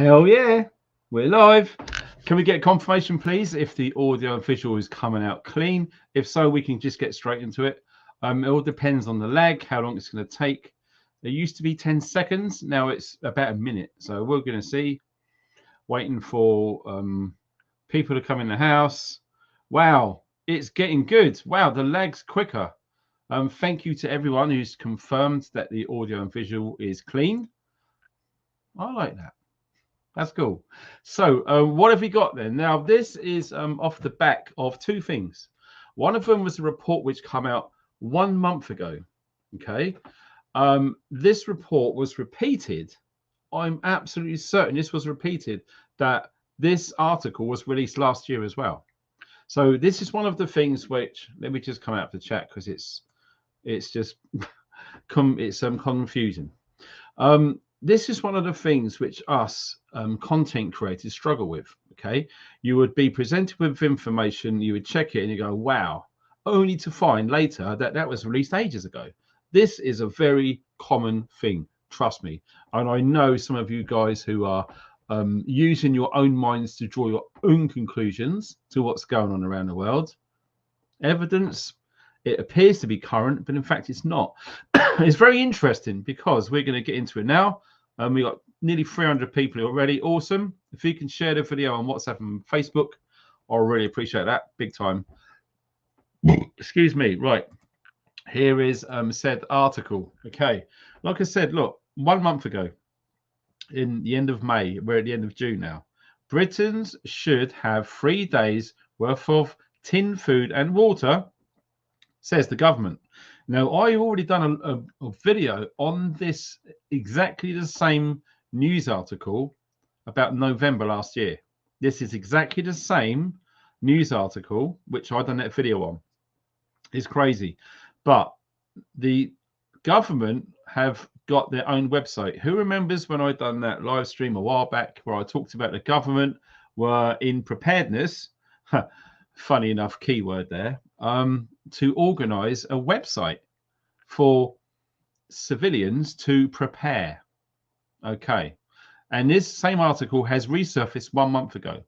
Hell yeah, we're live. Can we get confirmation, please, if the audio and visual is coming out clean? If so, we can just get straight into it. It all depends on the lag, how long it's going to take. It used to be 10 seconds. Now it's about a minute. So we're going to see. Waiting for people to come in the house. Wow, it's getting good. Wow, the lag's quicker. Thank you to everyone who's confirmed that the audio and visual is clean. I like that. That's cool. So what have we got then? Now, this is off the back of two things. One of them was a report which came out 1 month ago. Okay. This report was repeated. I'm absolutely certain this was repeated, that this article was released last year as well. So this is one of the things which, let me just come out of the chat because it's just confusing. This is one of the things which us content creators struggle with. Okay, you would be presented with information, you would check it and you go, wow, only to find later that that was released ages ago. This is a very common thing, trust me. And I know some of you guys who are using your own minds to draw your own conclusions to what's going on around the world. Evidence, it appears to be current, but in fact it's not. It's very interesting because we're going to get into it now. We got nearly 300 people already. Awesome. If you can share the video on WhatsApp and Facebook, I'll really appreciate that big time. Excuse me. Right. Here is said article. Okay. Like I said, look, 1 month ago, in the end of May, we're at the end of June now. Britons should have 3 days worth of tin food and water, says the government. Now, I've already done a video on this, exactly the same news article about November last year. This is exactly the same news article, which I've done that video on. It's crazy. But the government have got their own website. Who remembers when I done that live stream a while back where I talked about the government were in preparedness? Funny enough, keyword there, to organize a website for civilians to prepare. Okay. And this same article has resurfaced 1 month ago.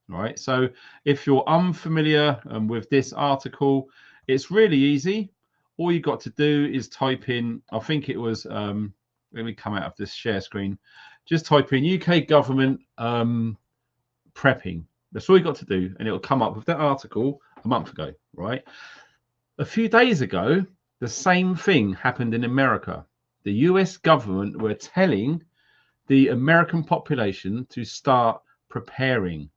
Right. So if you're unfamiliar with this article, it's really easy. All you got to do is type in, I think it was, let me come out of this share screen. Just type in UK government prepping. That's all you got to do, and it'll come up with that article a month ago, right? A few days ago, the same thing happened in America. The US government were telling the American population to start preparing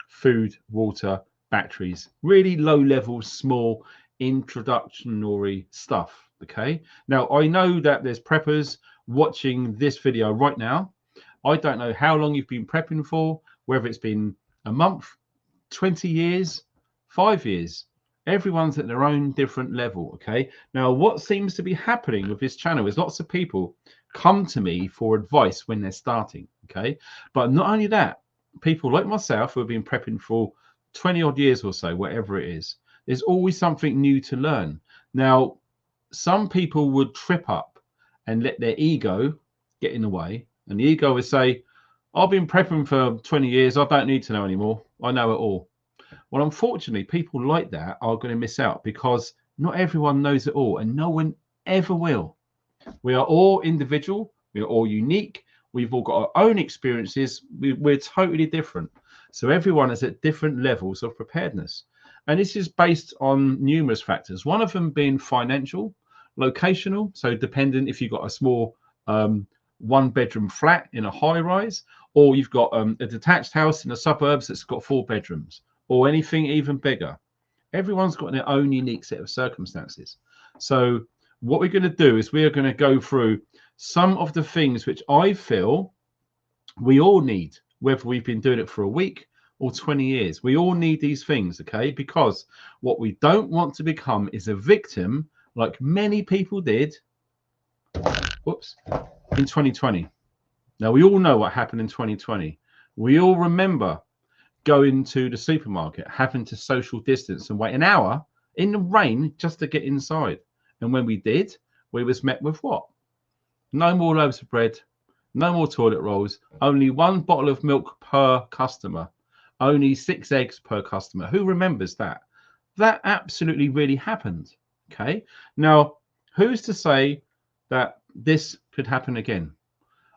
food, water, batteries, really low-level, small, introductory stuff, okay? Now, I know that there's preppers watching this video right now. I don't know how long you've been prepping for, whether it's been a month, 20 years, 5 years. Everyone's at their own different level, okay? Now, what seems to be happening with this channel is lots of people come to me for advice when they're starting, okay? But not only that, people like myself who have been prepping for 20 odd years or so, whatever it is, there's always something new to learn. Now, some people would trip up and let their ego get in the way, and the ego would say, I've been prepping for 20 years. I don't need to know anymore. I know it all. Well, unfortunately, people like that are going to miss out because not everyone knows it all, and no one ever will. We are all individual. We are all unique. We've all got our own experiences. We're totally different. So everyone is at different levels of preparedness. And this is based on numerous factors. One of them being financial, locational. So dependent if you've got a small 1-bedroom flat in a high rise, or you've got a detached house in the suburbs that's got 4 bedrooms, or anything even bigger. Everyone's got their own unique set of circumstances. So what we're going to do is we are going to go through some of the things which I feel we all need, whether we've been doing it for a week or 20 years. We all need these things, okay? Because what we don't want to become is a victim like many people did, whoops, in 2020. Now, we all know what happened in 2020. We all remember going to the supermarket, having to social distance and wait an hour in the rain just to get inside. And when we did, we was met with what? No more loaves of bread, No more toilet rolls. Only 1 bottle of milk per customer. Only 6 eggs per customer. Who remembers that? That absolutely really happened. Okay. Now, who's to say that this could happen again?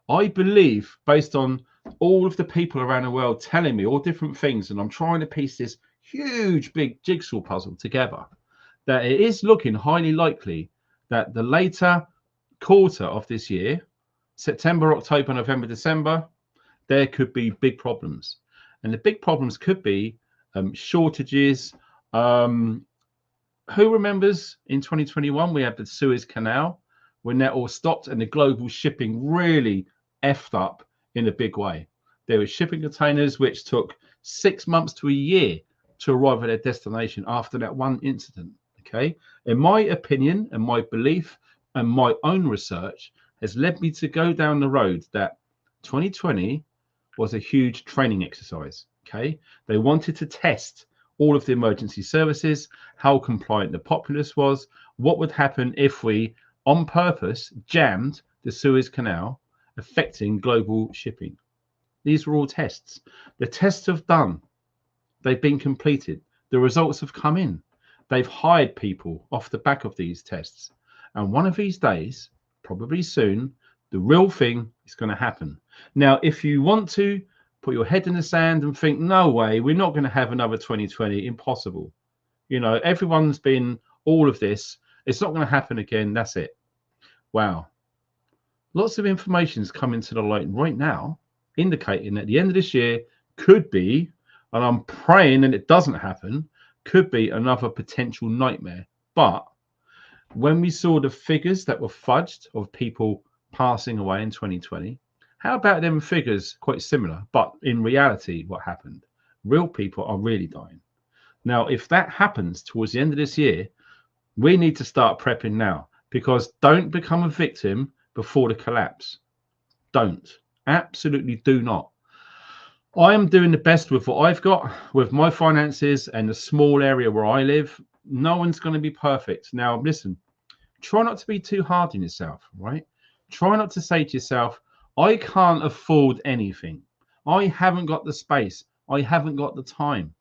I believe, based on all of the people around the world telling me all different things, and I'm trying to piece this huge, big jigsaw puzzle together, that it is looking highly likely that the later quarter of this year, September, October, November, December, there could be big problems. And the big problems could be shortages. Who remembers in 2021 we had the Suez Canal when that all stopped and the global shipping really effed up in a big way? There were shipping containers which took 6 months to a year to arrive at their destination after that one incident. Okay, in my opinion and my belief and my own research has led me to go down the road that 2020 was a huge training exercise. Okay, they wanted to test all of the emergency services, how compliant the populace was, what would happen if we, on purpose, jammed the Suez Canal, affecting global shipping. These were all tests. The tests have done. They've been completed. The results have come in. They've hired people off the back of these tests. And one of these days, probably soon, the real thing is going to happen. Now, if you want to put your head in the sand and think, no way, we're not going to have another 2020, impossible. You know, everyone's been all of this. It's not going to happen again. That's it. Wow. Lots of information is coming to the light right now, indicating that the end of this year could be, and I'm praying that it doesn't happen, could be another potential nightmare. But when we saw the figures that were fudged of people passing away in 2020, how about them figures quite similar, but in reality, what happened? Real people are really dying. Now, if that happens towards the end of this year, we need to start prepping now, because don't become a victim before the collapse. Don't. Absolutely do not. I am doing the best with what I've got, with my finances and the small area where I live. No one's going to be perfect. Now, listen, try not to be too hard on yourself, right? Try not to say to yourself, I can't afford anything. I haven't got the space. I haven't got the time.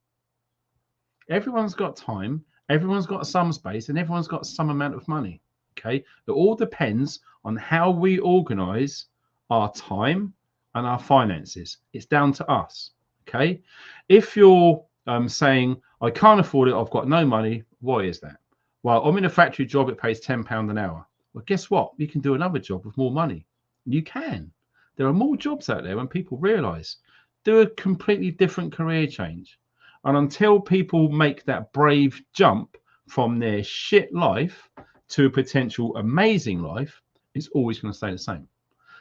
Everyone's got time. Everyone's got some space, and everyone's got some amount of money. Okay. It all depends on how we organize our time and our finances. It's down to us. Okay. If you're saying, I can't afford it, I've got no money, why is that? Well, I'm in a factory job, it pays £10 an hour. Well, guess what? You can do another job with more money. You can. There are more jobs out there when people realize. Do a completely different career change. And until people make that brave jump from their shit life to a potential amazing life, it's always going to stay the same.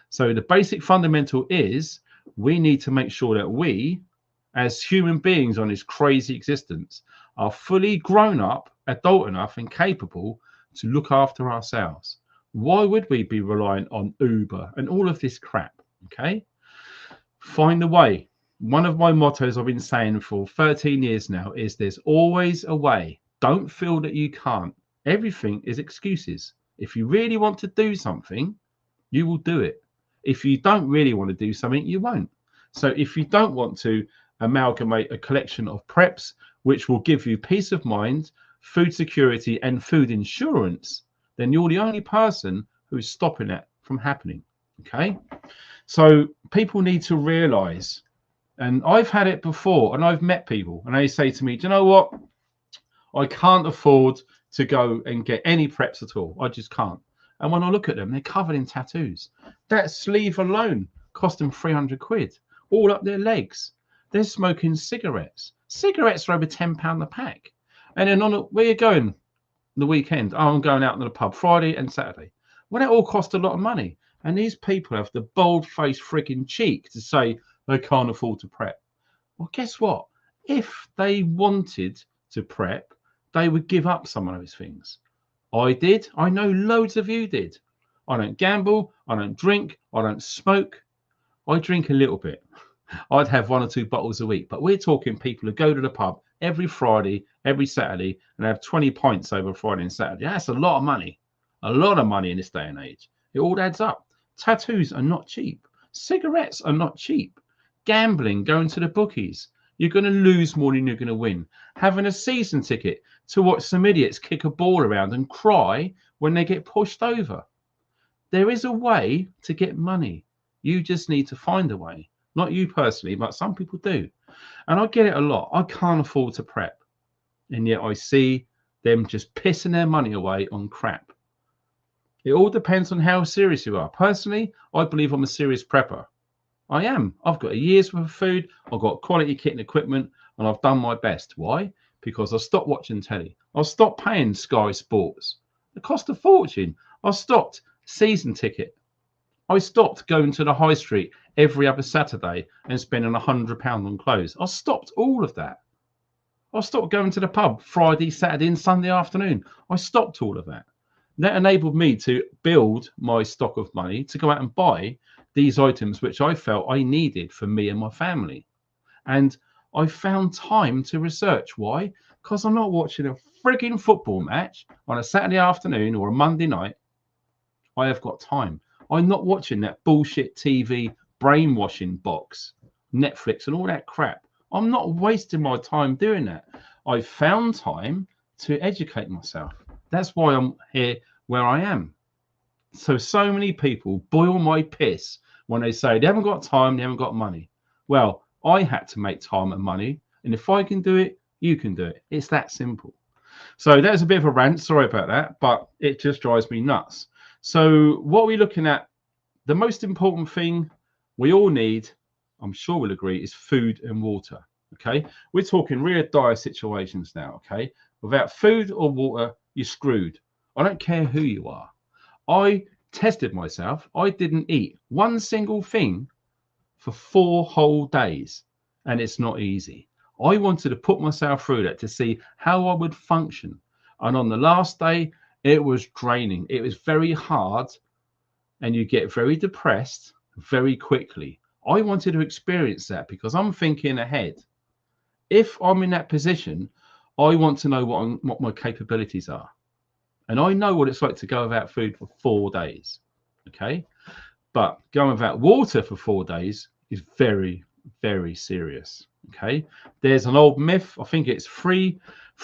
So the basic fundamental is we need to make sure that we, as human beings on this crazy existence, are fully grown up, adult enough and capable to look after ourselves. Why would we be reliant on Uber and all of this crap? Okay, find a way. One of my mottos I've been saying for 13 years now is there's always a way. Don't feel that you can't. Everything is excuses. If you really want to do something, you will do it. If you don't really want to do something, you won't. So if you don't want to amalgamate a collection of preps, which will give you peace of mind, food security and food insurance, then you're the only person who's stopping that from happening. Okay. So people need to realize, and I've had it before, and I've met people and they say to me, do you know what? I can't afford to go and get any preps at all. I just can't. And when I look at them, they're covered in tattoos. That sleeve alone cost them 300 quid, all up their legs. They're smoking cigarettes. Cigarettes are over £10 a pack. And then where are you going the weekend? Oh, I'm going out to the pub Friday and Saturday. Well, that all cost a lot of money. And these people have the bold-faced freaking cheek to say they can't afford to prep. Well, guess what? If they wanted to prep, they would give up some of those things. I did. I know loads of you did. I don't gamble. I don't drink. I don't smoke. I drink a little bit. I'd have 1 or 2 bottles a week. But we're talking people who go to the pub every Friday, every Saturday, and have 20 pints over Friday and Saturday. That's a lot of money. A lot of money in this day and age. It all adds up. Tattoos are not cheap. Cigarettes are not cheap. Gambling, going to the bookies. You're going to lose more than you're going to win. Having a season ticket to watch some idiots kick a ball around and cry when they get pushed over. There is a way to get money. You just need to find a way. Not you personally, but some people do. And I get it a lot. I can't afford to prep. And yet I see them just pissing their money away on crap. It all depends on how serious you are. Personally, I believe I'm a serious prepper. I am. I've got a year's worth of food. I've got quality kit and equipment, and I've done my best. Why? Because I stopped watching telly. I stopped paying Sky Sports. It cost a fortune. I stopped season ticket. I stopped going to the high street every other Saturday and spending £100 on clothes. I stopped all of that. I stopped going to the pub Friday, Saturday, and Sunday afternoon. I stopped all of that. That enabled me to build my stock of money to go out and buy these items which I felt I needed for me and my family. And I found time to research. Why? Because I'm not watching a frigging football match on a Saturday afternoon or a Monday night. I have got time. I'm not watching that bullshit TV brainwashing box, Netflix and all that crap. I'm not wasting my time doing that. I found time to educate myself. That's why I'm here where I am. So many people boil my piss when they say they haven't got time, they haven't got money. Well, I had to make time and money. And if I can do it, you can do it. It's that simple. So that's a bit of a rant. Sorry about that, but it just drives me nuts. So what are we looking at? The most important thing we all need, I'm sure we'll agree, is food and water. Okay, we're talking real dire situations now. Okay, without food or water, you're screwed. I don't care who you are. I tested myself. I didn't eat one single thing for 4 whole days, and it's not easy. I wanted to put myself through that to see how I would function. And on the last day, it was draining. It was very hard, and you get very depressed very quickly. I wanted to experience that because I'm thinking ahead. If I'm in that position, I want to know what my capabilities are. And I know what it's like to go without food for 4 days. Okay. But going without water for 4 days is very, very serious. Okay. There's an old myth. I think it's 3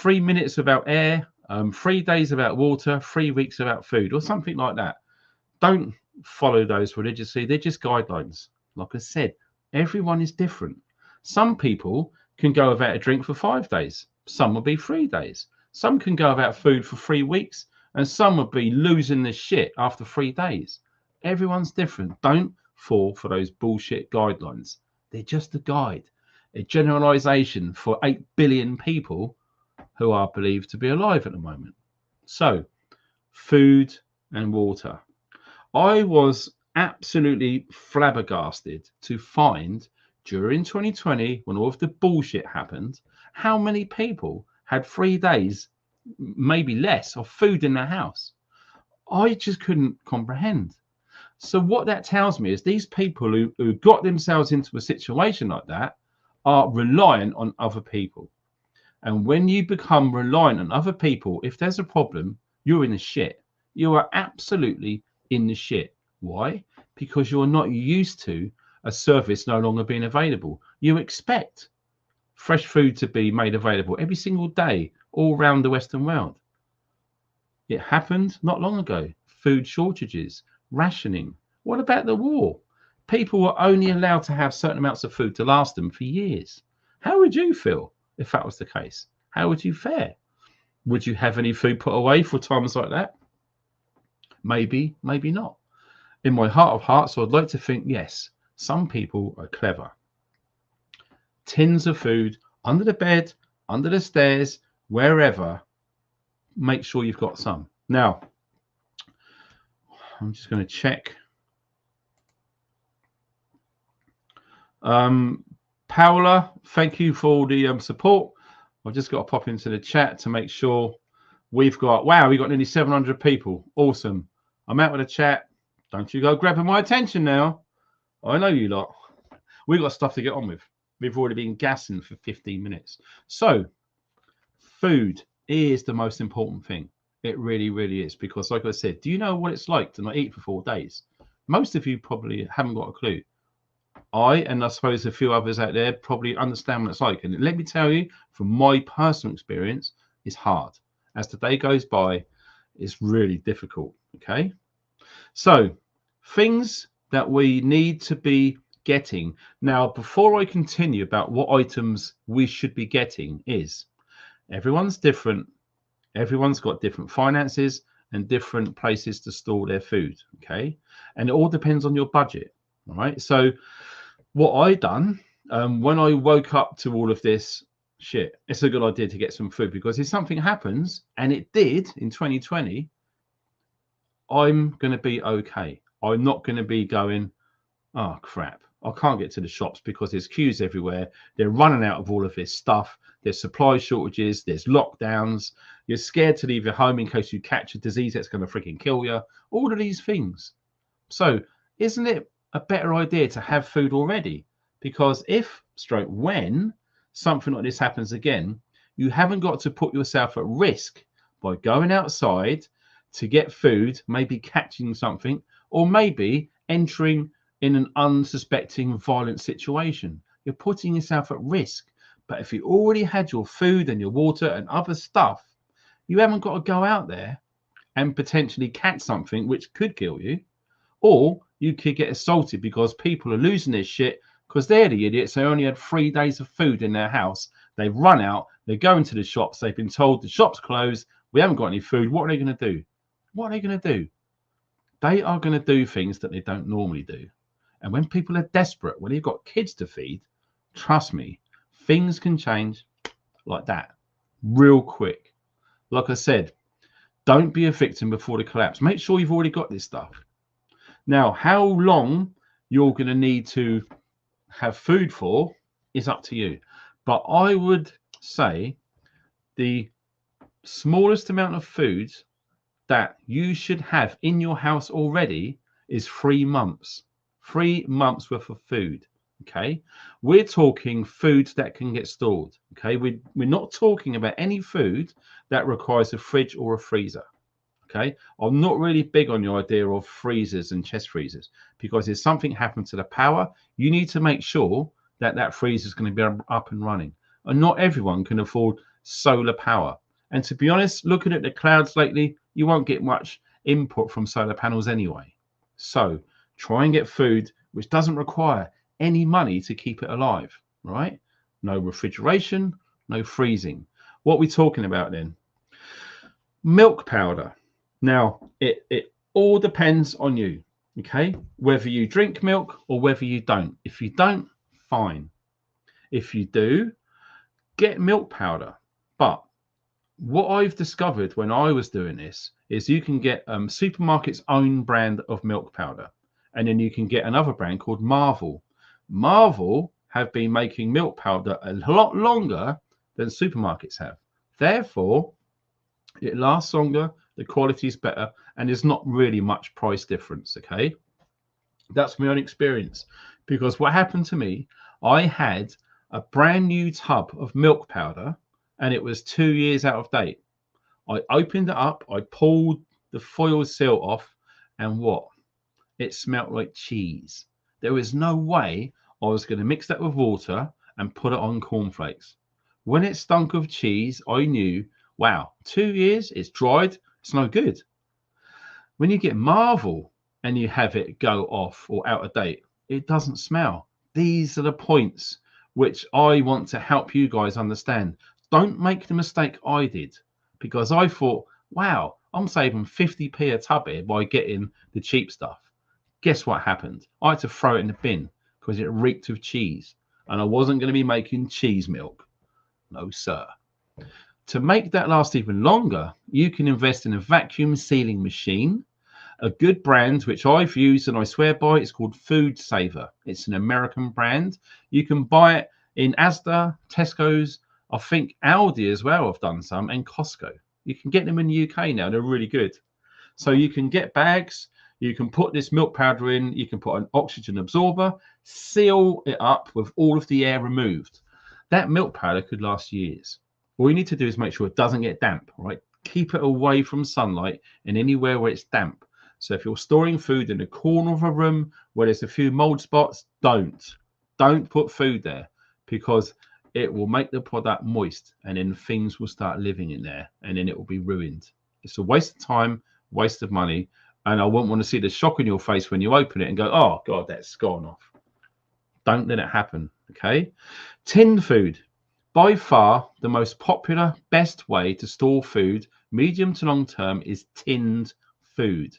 minutes without air, 3 days without water, 3 weeks without food, or something like that. Don't follow those religiously. They're just guidelines. Like I said, everyone is different. Some people can go without a drink for 5 days. Some will be 3 days. Some can go without food for 3 weeks, and some will be losing the shit after 3 days. Everyone's different. Don't fall for those bullshit guidelines. They're just a guide, a generalization for 8 billion people who are believed to be alive at the moment. So, food and water. I was absolutely flabbergasted to find during 2020, when all of the bullshit happened, how many people had 3 days, maybe less, of food in their house. I just couldn't comprehend. So what that tells me is these people who got themselves into a situation like that are reliant on other people. And when you become reliant on other people, if there's a problem, you're in the shit. You are absolutely in the shit. Why? Because you're not used to a service no longer being available. You expect fresh food to be made available every single day all around the Western world. It happened not long ago. Food shortages, rationing. What about the war? People were only allowed to have certain amounts of food to last them for years. How would you feel if that was the case? How would you fare? Would you have any food put away for times like that? Maybe, maybe not. In my heart of hearts, I'd like to think, yes, some people are clever. Tins of food under the bed, under the stairs, wherever. Make sure you've got some. Now, I'm just going to check. Paola, thank you for the support. I've just got to pop into the chat to make sure we've got, wow, we've got nearly 700 people. Awesome. I'm out of the chat. Don't you go grabbing my attention now. I know you lot. We've got stuff to get on with. We've already been gassing for 15 minutes. So, food is the most important thing. It really, really is. Because like I said, do you know what it's like to not eat for 4 days? Most of you probably haven't got a clue. and I suppose a few others out there probably understand what it's like. And let me tell you, from my personal experience, it's hard. As the day goes by, it's really difficult. Okay. So things that we need to be getting. Now, before I continue about what items we should be getting, is everyone's different. Everyone's got different finances and different places to store their food. Okay. And it all depends on your budget. All right. So what I done when I woke up to all of this shit, it's a good idea to get some food, because if something happens, and it did in 2020, I'm going to be okay. I'm not going to be going, oh crap, I can't get to the shops because there's queues everywhere. They're running out of all of this stuff. There's supply shortages. There's lockdowns. You're scared to leave your home in case you catch a disease that's going to freaking kill you. All of these things. So isn't it a better idea to have food already? Because if, stroke when, something like this happens again, you haven't got to put yourself at risk by going outside to get food, maybe catching something, or maybe entering in an unsuspecting violent situation. You're putting yourself at risk. But if you already had your food and your water and other stuff, you haven't got to go out there and potentially catch something which could kill you, or you could get assaulted because people are losing their shit because they're the idiots. They only had 3 days of food in their house. They've run out. They're going to the shops. They've been told the shop's closed. We haven't got any food. What are they going to do? What are they going to do? They are going to do things that they don't normally do. And when people are desperate, when you've got kids to feed, trust me, things can change like that real quick. Like I said, don't be a victim before the collapse. Make sure you've already got this stuff. Now, how long you're going to need to have food for is up to you. But I would say the smallest amount of food that you should have in your house already is 3 months. 3 months worth of food. Okay, we're talking food that can get stored. Okay, we're not talking about any food that requires a fridge or a freezer. Okay, I'm not really big on the idea of freezers and chest freezers, because if something happens to the power, you need to make sure that that freezer is going to be up and running. And not everyone can afford solar power. And to be honest, looking at the clouds lately, you won't get much input from solar panels anyway. So try and get food which doesn't require any money to keep it alive, right? No refrigeration, no freezing. What are we talking about then? Milk powder. Now, it all depends on you, okay? Whether you drink milk or whether you don't. If you don't, fine. If you do, get milk powder. But what I've discovered when I was doing this is you can get supermarket's own brand of milk powder. And then you can get another brand called Marvel. Marvel have been making milk powder a lot longer than supermarkets have. Therefore, it lasts longer, the quality is better, and there's not really much price difference, okay? That's my own experience. Because what happened to me, I had a brand new tub of milk powder, and it was 2 years out of date. I opened it up, I pulled the foil seal off, and what? It smelled like cheese. There was no way I was going to mix that with water and put it on cornflakes. When it stunk of cheese, I knew, wow, 2 years, it's dried, it's no good. When you get Marvel and you have it go off or out of date, it doesn't smell. These are the points which I want to help you guys understand. Don't make the mistake I did, because I thought, wow, I'm saving 50p a tub here by getting the cheap stuff. Guess what happened? I had to throw it in the bin because it reeked of cheese, and I wasn't going to be making cheese milk. No, sir. To make that last even longer, you can invest in a vacuum sealing machine. A good brand, which I've used and I swear by, it's called FFRWDGRECH. It's an American brand. You can buy it in Asda, Tesco's, I think Aldi as well have done some, and Costco. You can get them in the UK now. They're really good. So you can get bags. You can put this milk powder in. You can put an oxygen absorber, seal it up with all of the air removed. That milk powder could last years. All you need to do is make sure it doesn't get damp, right? Keep it away from sunlight and anywhere where it's damp. So if you're storing food in the corner of a room where there's a few mold spots, don't. Don't put food there because it will make the product moist and then things will start living in there and then it will be ruined. It's a waste of time, waste of money. And I wouldn't want to see the shock on your face when you open it and go, oh God, that's gone off. Don't let it happen. Okay. Tinned food. By far, the most popular, best way to store food, medium to long term, is tinned food.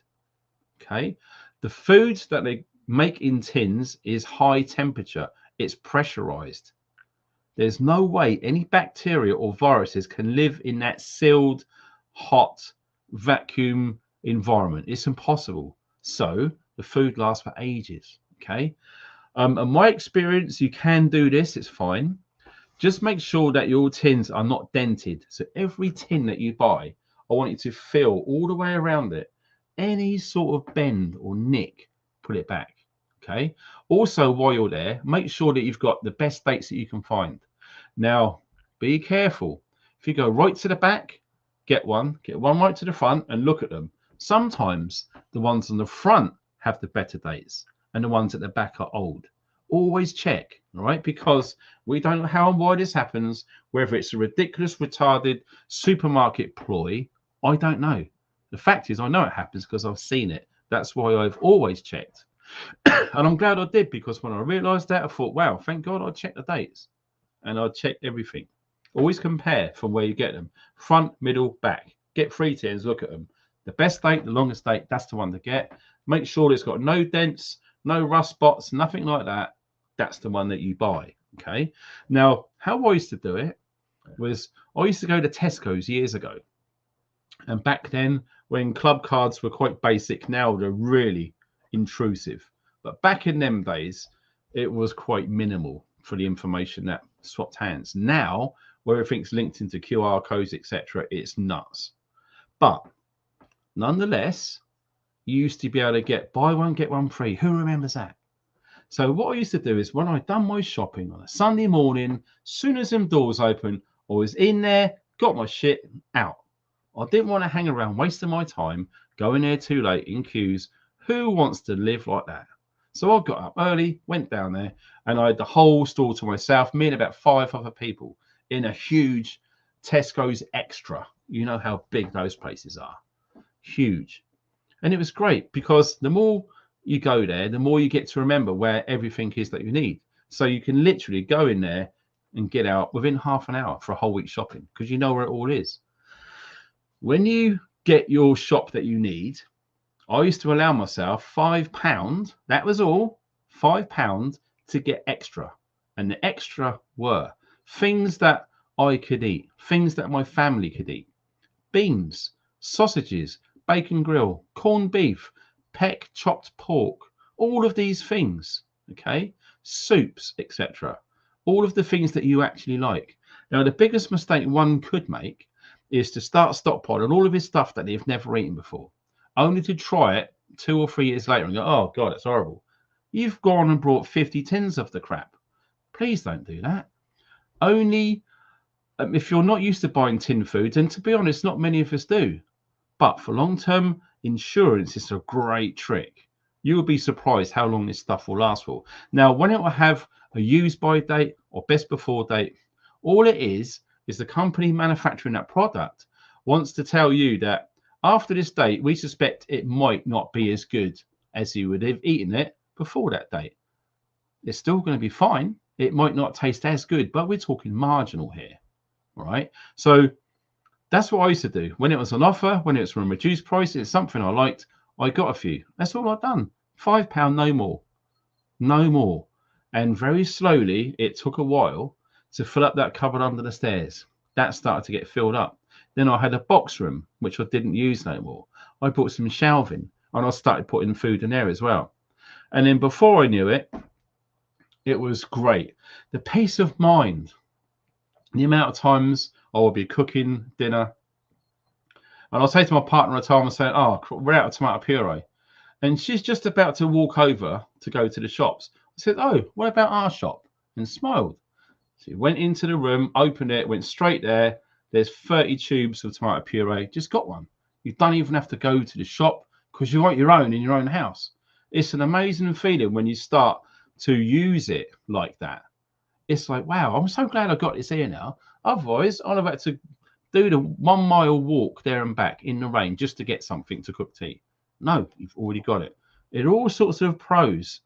Okay. The food that they make in tins is high temperature. It's pressurized. There's no way any bacteria or viruses can live in that sealed, hot, vacuum environment. It's impossible. So the food lasts for ages. Okay. In my experience, you can do this. It's fine. Just make sure that your tins are not dented. So every tin that you buy, I want you to feel all the way around it. Any sort of bend or nick, put it back. Okay. Also, while you're there, make sure that you've got the best dates that you can find. Now, be careful. If you go right to the back, get one right to the front and look at them. Sometimes the ones on the front have the better dates and the ones at the back are old. Always check, all right? Because we don't know how and why this happens, whether it's a ridiculous, retarded supermarket ploy. I don't know. The fact is, I know it happens because I've seen it. That's why I've always checked. And I'm glad I did, because when I realized that, I thought, wow, thank God I checked the dates and I checked everything. Always compare from where you get them. Front, middle, back. Get 3 tins, look at them. The best date, the longest date, that's the one to get. Make sure it's got no dents, no rust spots, nothing like that. That's the one that you buy. Okay. Now, how I used to do it was I used to go to Tesco's years ago. And back then, when club cards were quite basic, now they're really intrusive. But back in them days, it was quite minimal for the information that swapped hands. Now, where everything's linked into QR codes, etc., it's nuts. But nonetheless, you used to be able to get buy one, get one free. Who remembers that? So what I used to do is when I'd done my shopping on a Sunday morning, soon as them doors open, I was in there, got my shit out. I didn't want to hang around wasting my time, going there too late in queues. Who wants to live like that? So I got up early, went down there, and I had the whole store to myself, me and about 5 other people in a huge Tesco's Extra. You know how big those places are. Huge. And it was great because the more you go there, the more you get to remember where everything is that you need. So you can literally go in there and get out within half an hour for a whole week shopping because you know where it all is. When you get your shop that you need, I used to allow myself £5, that was all, £5 to get extra. And the extra were things that I could eat, things that my family could eat, beans, sausages, bacon grill, corned beef, peck chopped pork, all of these things, okay, soups, etc. All of the things that you actually like. Now, the biggest mistake one could make is to start stockpiling all of his stuff that they've never eaten before, only to try it 2 or 3 years later and go, oh God, it's horrible. You've gone and brought 50 tins of the crap. Please don't do that. Only if you're not used to buying tin foods, and to be honest, not many of us do. But for long-term insurance, it's a great trick. You will be surprised how long this stuff will last for. Now, when it will have a use-by date or best before date, all it is the company manufacturing that product wants to tell you that after this date, we suspect it might not be as good as you would have eaten it before that date. It's still going to be fine. It might not taste as good, but we're talking marginal here. All right. So that's what I used to do. When it was on offer, when it was from a reduced price, it's something I liked, I got a few. That's all I've done. £5, no more. No more. And very slowly, it took a while to fill up that cupboard under the stairs. That started to get filled up. Then I had a box room, which I didn't use no more. I bought some shelving and I started putting food in there as well. And then before I knew it, it was great. The peace of mind, the amount of times I would be cooking dinner and I'll say to my partner at the time, I'm saying, oh, we're out of tomato puree. And she's just about to walk over to go to the shops. I said, oh, what about our shop? And smiled. She went into the room, opened it, went straight there. There's 30 tubes of tomato puree. Just got one. You don't even have to go to the shop because you want your own in your own house. It's an amazing feeling when you start to use it like that. It's like, wow, I'm so glad I got this here now. Otherwise, I'd have had to do the 1 mile walk there and back in the rain just to get something to cook tea. No, you've already got it. There are all sorts of pros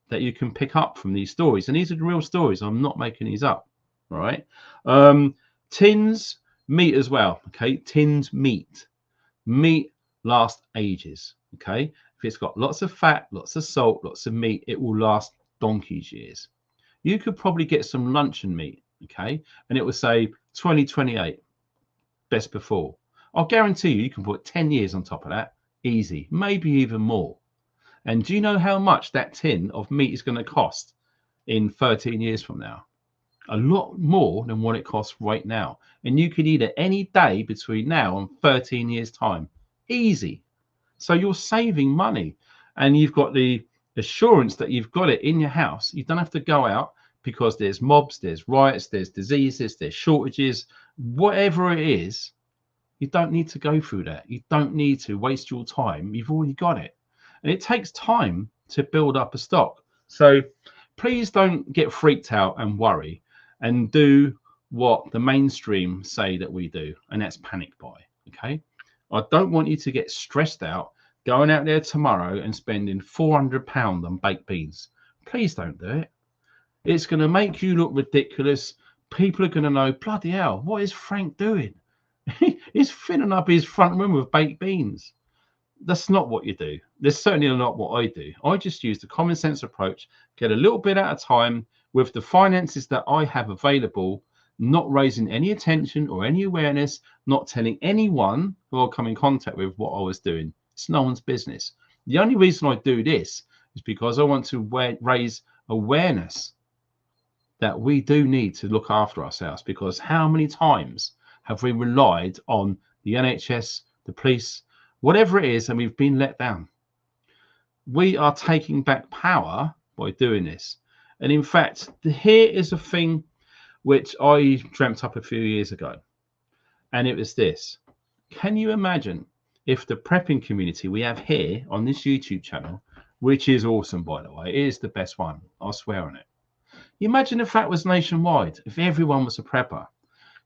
that you can pick up from these stories. And these are the real stories. I'm not making these up. All right. Tins, meat as well. Okay. Tins, meat. Meat lasts ages. Okay. If it's got lots of fat, lots of salt, lots of meat, it will last donkey's years. You could probably get some luncheon meat. Okay. And it will say 2028, best before. I'll guarantee you can put 10 years on top of that. Easy. Maybe even more. And do you know how much that tin of meat is going to cost in 13 years from now? A lot more than what it costs right now. And you could eat it any day between now and 13 years time. Easy. So you're saving money, and you've got the assurance that you've got it in your house. You don't have to go out because there's mobs, there's riots, there's diseases, there's shortages, whatever it is. You don't need to go through that. You don't need to waste your time. You've already got it. And it takes time to build up a stock. So please don't get freaked out and worry and do what the mainstream say that we do, and that's panic buy. Okay. I don't want you to get stressed out going out there tomorrow and spending £400 on baked beans. Please don't do it. It's going to make you look ridiculous. People are going to know, bloody hell, what is Frank doing? He's filling up his front room with baked beans. That's not what you do. That's certainly not what I do. I just use the common sense approach, get a little bit at a time with the finances that I have available, not raising any attention or any awareness, not telling anyone who I come in contact with what I was doing. It's no one's business. The only reason I do this is because I want to raise awareness that we do need to look after ourselves, because how many times have we relied on the NHS, the police, whatever it is, and we've been let down? We are taking back power by doing this. And in fact, here is a thing which I dreamt up a few years ago. And it was this. Can you imagine if the prepping community we have here on this YouTube channel, which is awesome, by the way, it is the best one, I'll swear on it. Imagine if that was nationwide, if everyone was a prepper.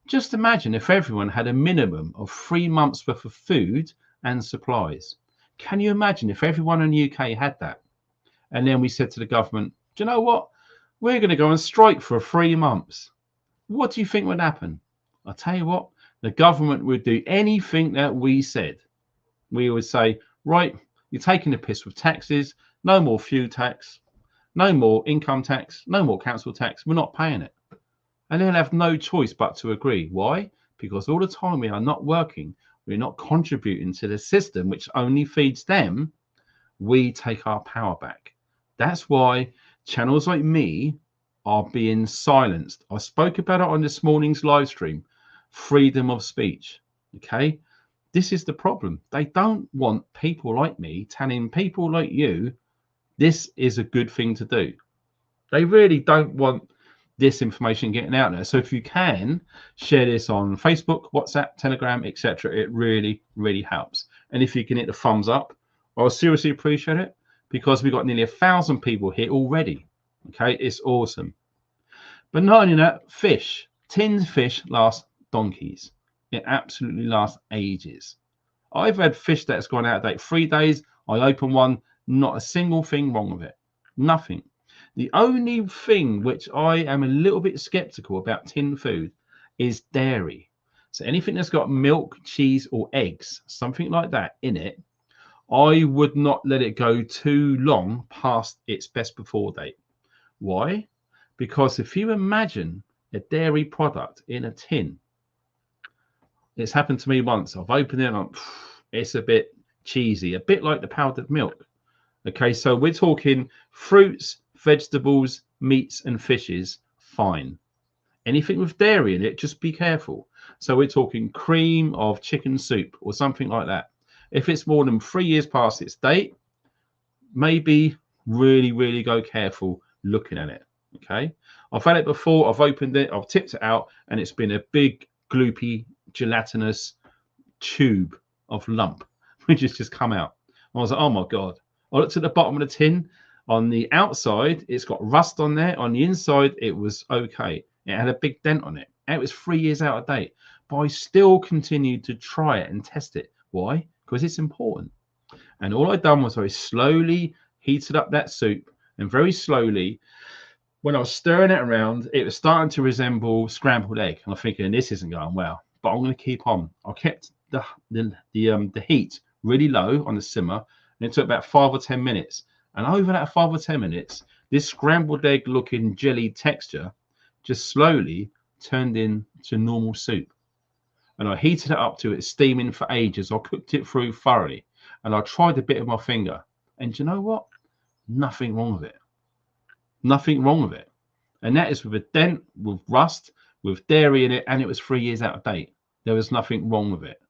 Just imagine if everyone had a minimum of 3 months worth of food and supplies. Can you imagine if everyone in the UK had that? And then we said to the government, do you know what? We're going to go on strike for 3 months. What do you think would happen? I'll tell you what, the government would do anything that we said. We would say, right, you're taking the piss with taxes, no more fuel tax, no more income tax, no more council tax, we're not paying it. And they'll have no choice but to agree. Why? Because all the time we are not working, we're not contributing to the system which only feeds them, we take our power back. That's why channels like me are being silenced. I spoke about it on this morning's live stream, freedom of speech. Okay, this is the problem. They don't want people like me telling people like you this is a good thing to do. They really don't want this information getting out there. So if you can share this on Facebook, WhatsApp, Telegram, etc., it really, really helps. And if you can hit the thumbs up, I'll seriously appreciate it, because we've got nearly 1,000 people here already. Okay, it's awesome. But not only that, fish, tinned fish last donkeys. It absolutely lasts ages. I've had fish that's gone out of date 3 days. I open one, not a single thing wrong with it. Nothing. The only thing which I am a little bit skeptical about tinned food is dairy. So anything that's got milk, cheese, or eggs, something like that in it, I would not let it go too long past its best before date. Why? Because if you imagine a dairy product in a tin, it's happened to me once. I've opened it and it's a bit cheesy, a bit like the powdered milk. Okay, so we're talking fruits, vegetables, meats, and fishes, fine. Anything with dairy in it, just be careful. So we're talking cream of chicken soup or something like that. If it's more than 3 years past its date, maybe really, really go careful looking at it. Okay, I've had it before. I've opened it, I've tipped it out, and it's been a big, gloopy, gelatinous tube of lump, which has just come out. I was like, oh my God. I looked at the bottom of the tin. On the outside, it's got rust on there. On the inside, it was okay. It had a big dent on it. And it was 3 years out of date. But I still continued to try it and test it. Why? Because it's important. And all I'd done was I slowly heated up that soup, and very slowly, when I was stirring it around, it was starting to resemble scrambled egg. And I'm thinking, this isn't going well, but I'm going to keep on. I kept the heat really low on the simmer, and it took about 5 or 10 minutes. And over that 5 or 10 minutes, this scrambled egg looking jelly texture just slowly turned into normal soup. And I heated it up to it steaming for ages. I cooked it through thoroughly, and I tried a bit of my finger. And you know what? Nothing wrong with it. Nothing wrong with it. And that is with a dent, with rust, with dairy in it, and it was 3 years out of date. There was nothing wrong with it.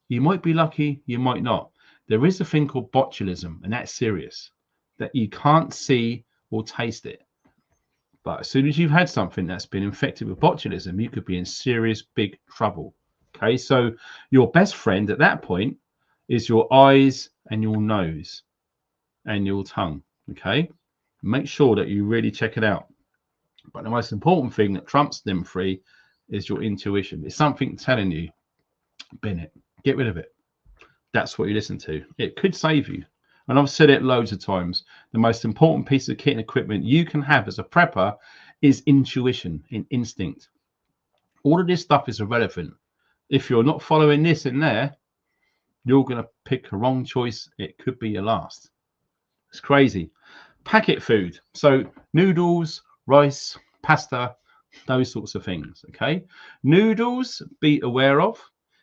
You might be lucky, you might not. There is a thing called botulism, and that's serious, that you can't see or taste it. But as soon as you've had something that's been infected with botulism, you could be in serious big trouble. Okay, so your best friend at that point is your eyes and your nose and your tongue. Okay, make sure that you really check it out. But the most important thing that trumps them three is your intuition. It's something telling you, bin it, get rid of it. That's what you listen to. It could save you. And I've said it loads of times. The most important piece of kit and equipment you can have as a prepper is intuition, in instinct. All of this stuff is irrelevant. If you're not following this in there, you're going to pick a wrong choice. It could be your last. It's crazy. Packet food. So noodles, rice, pasta, those sorts of things. Okay. Noodles, be aware of,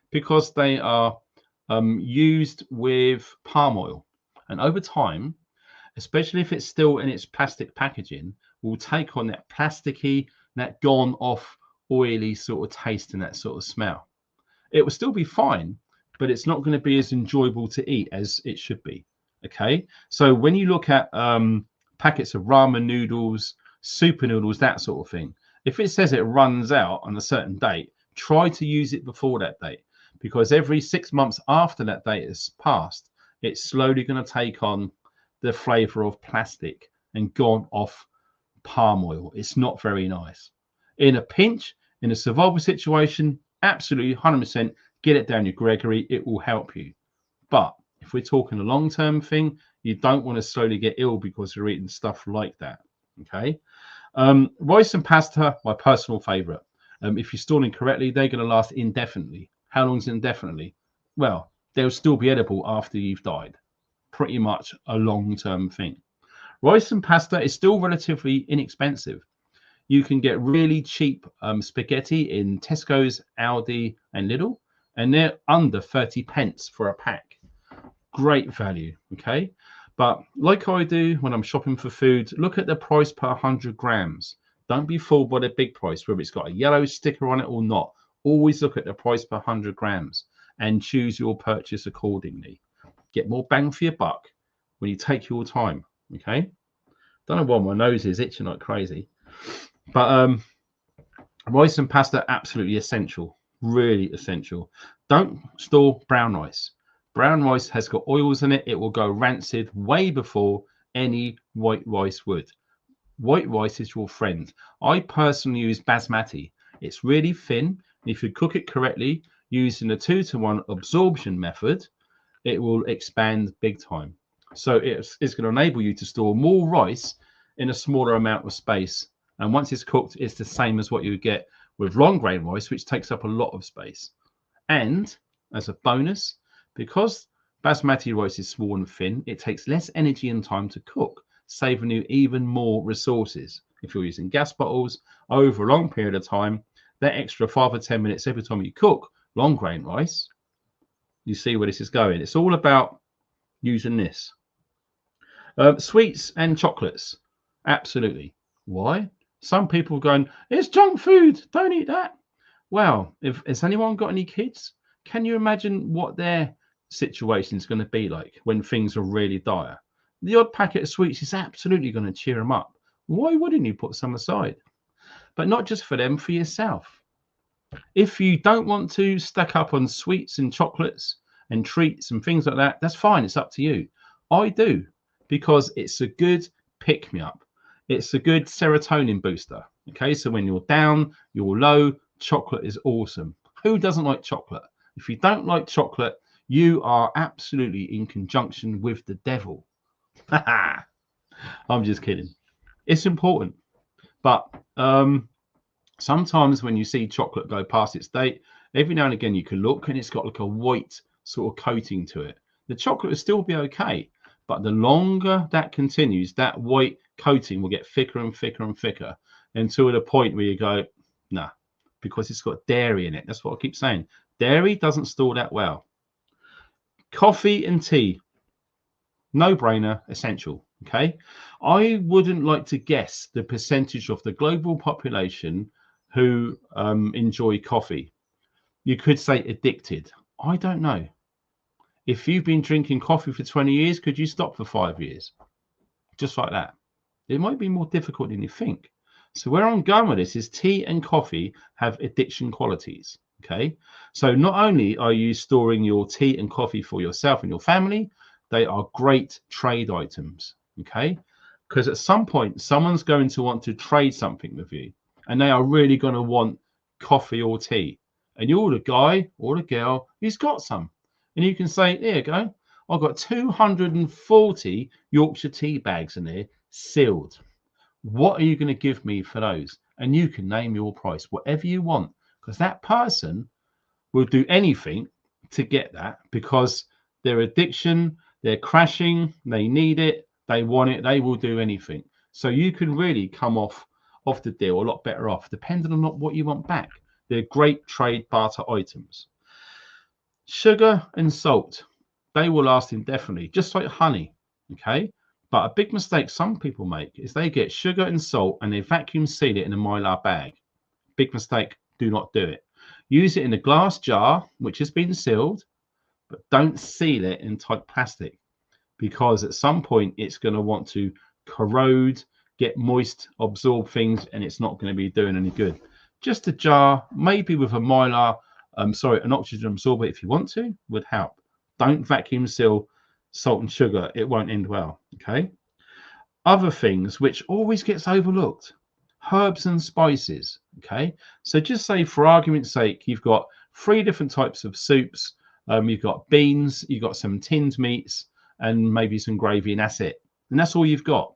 because they are used with palm oil. And over time, especially if it's still in its plastic packaging, will take on that plasticky, that gone off oily sort of taste and that sort of smell. It will still be fine, but it's not going to be as enjoyable to eat as it should be. Okay, so when you look at packets of ramen noodles, super noodles, that sort of thing, if it says it runs out on a certain date, try to use it before that date, because every 6 months after that date has passed, it's slowly going to take on the flavor of plastic and gone off palm oil. It's not very nice. In a pinch, in a survival situation, absolutely 100% get it down your Gregory. It will help you. But if we're talking a long-term thing, you don't want to slowly get ill because you're eating stuff like that. Okay. Rice and pasta, my personal favorite. If you're storing correctly, they're going to last indefinitely. How long is indefinitely? Well, they'll still be edible after you've died. Pretty much a long-term thing. Rice and pasta is still relatively inexpensive. You can get really cheap spaghetti in Tesco's, Aldi, and Lidl, and they're under 30 pence for a pack. Great value, okay? But like I do when I'm shopping for food, look at the price per 100 grams. Don't be fooled by the big price, whether it's got a yellow sticker on it or not. Always look at the price per 100 grams and choose your purchase accordingly. Get more bang for your buck when you take your time, okay? Don't know why my nose is itching like crazy. But rice and pasta, absolutely essential, really essential. Don't store brown rice. Brown rice has got oils in it. It will go rancid way before any white rice would. White rice is your friend. I personally use basmati. It's really thin. And if you cook it correctly, using a 2-to-1 absorption method, it will expand big time. So it's going to enable you to store more rice in a smaller amount of space. And once it's cooked, it's the same as what you would get with long grain rice, which takes up a lot of space. And as a bonus, because basmati rice is small and thin, it takes less energy and time to cook, saving you even more resources. If you're using gas bottles over a long period of time, that extra 5 or 10 minutes every time you cook long grain rice, you see where this is going. It's all about using this. Sweets and chocolates, absolutely. Why? Some people are going, it's junk food, don't eat that. Well, has anyone got any kids? Can you imagine what their situation is going to be like when things are really dire? The odd packet of sweets is absolutely going to cheer them up. Why wouldn't you put some aside? But not just for them, for yourself. If you don't want to stack up on sweets and chocolates and treats and things like that, that's fine. It's up to you. I do, because it's a good pick-me-up. It's a good serotonin booster. Okay, so when you're down, you're low, chocolate is awesome. Who doesn't like chocolate? If you don't like chocolate, you are absolutely in conjunction with the devil. I'm just kidding. It's important. But sometimes when you see chocolate go past its date, every now and again you can look and it's got like a white sort of coating to it. The chocolate will still be okay, but the longer that continues, that white coating will get thicker and thicker and thicker until the point where you go, nah, because it's got dairy in it. That's what I keep saying. Dairy doesn't store that well. Coffee and tea, no brainer, essential. Okay, I wouldn't like to guess the percentage of the global population who enjoy coffee. You could say addicted. I don't know. If you've been drinking coffee for 20 years, could you stop for 5 years? Just like that. It might be more difficult than you think. So where I'm going with this is tea and coffee have addiction qualities. Okay, so not only are you storing your tea and coffee for yourself and your family, they are great trade items. Okay, because at some point someone's going to want to trade something with you, and they are really going to want coffee or tea, and you're the guy or the girl who's got some, and you can say, there you go, I've got 240 Yorkshire tea bags in there sealed. What are you going to give me for those? And you can name your price, whatever you want, because that person will do anything to get that, because their addiction, they're crashing, they need it, they want it, they will do anything. So you can really come off the deal a lot better off, depending on what you want back. They're great trade barter items. Sugar and salt, they will last indefinitely, just like honey. Okay, but a big mistake some people make is they get sugar and salt and they vacuum seal it in a Mylar bag. Big mistake. Do not do it. Use it in a glass jar which has been sealed, but don't seal it in tight plastic, because at some point it's going to want to corrode, get moist, absorb things, and it's not going to be doing any good. Just a jar, maybe with a Mylar, an oxygen absorber, if you want to, would help. Don't vacuum seal salt and sugar. It won't end well. Okay. Other things which always gets overlooked: herbs and spices. Okay, so just say for argument's sake you've got 3 different types of soups, you've got beans, you've got some tinned meats, and maybe some gravy, and that's it, and that's all you've got.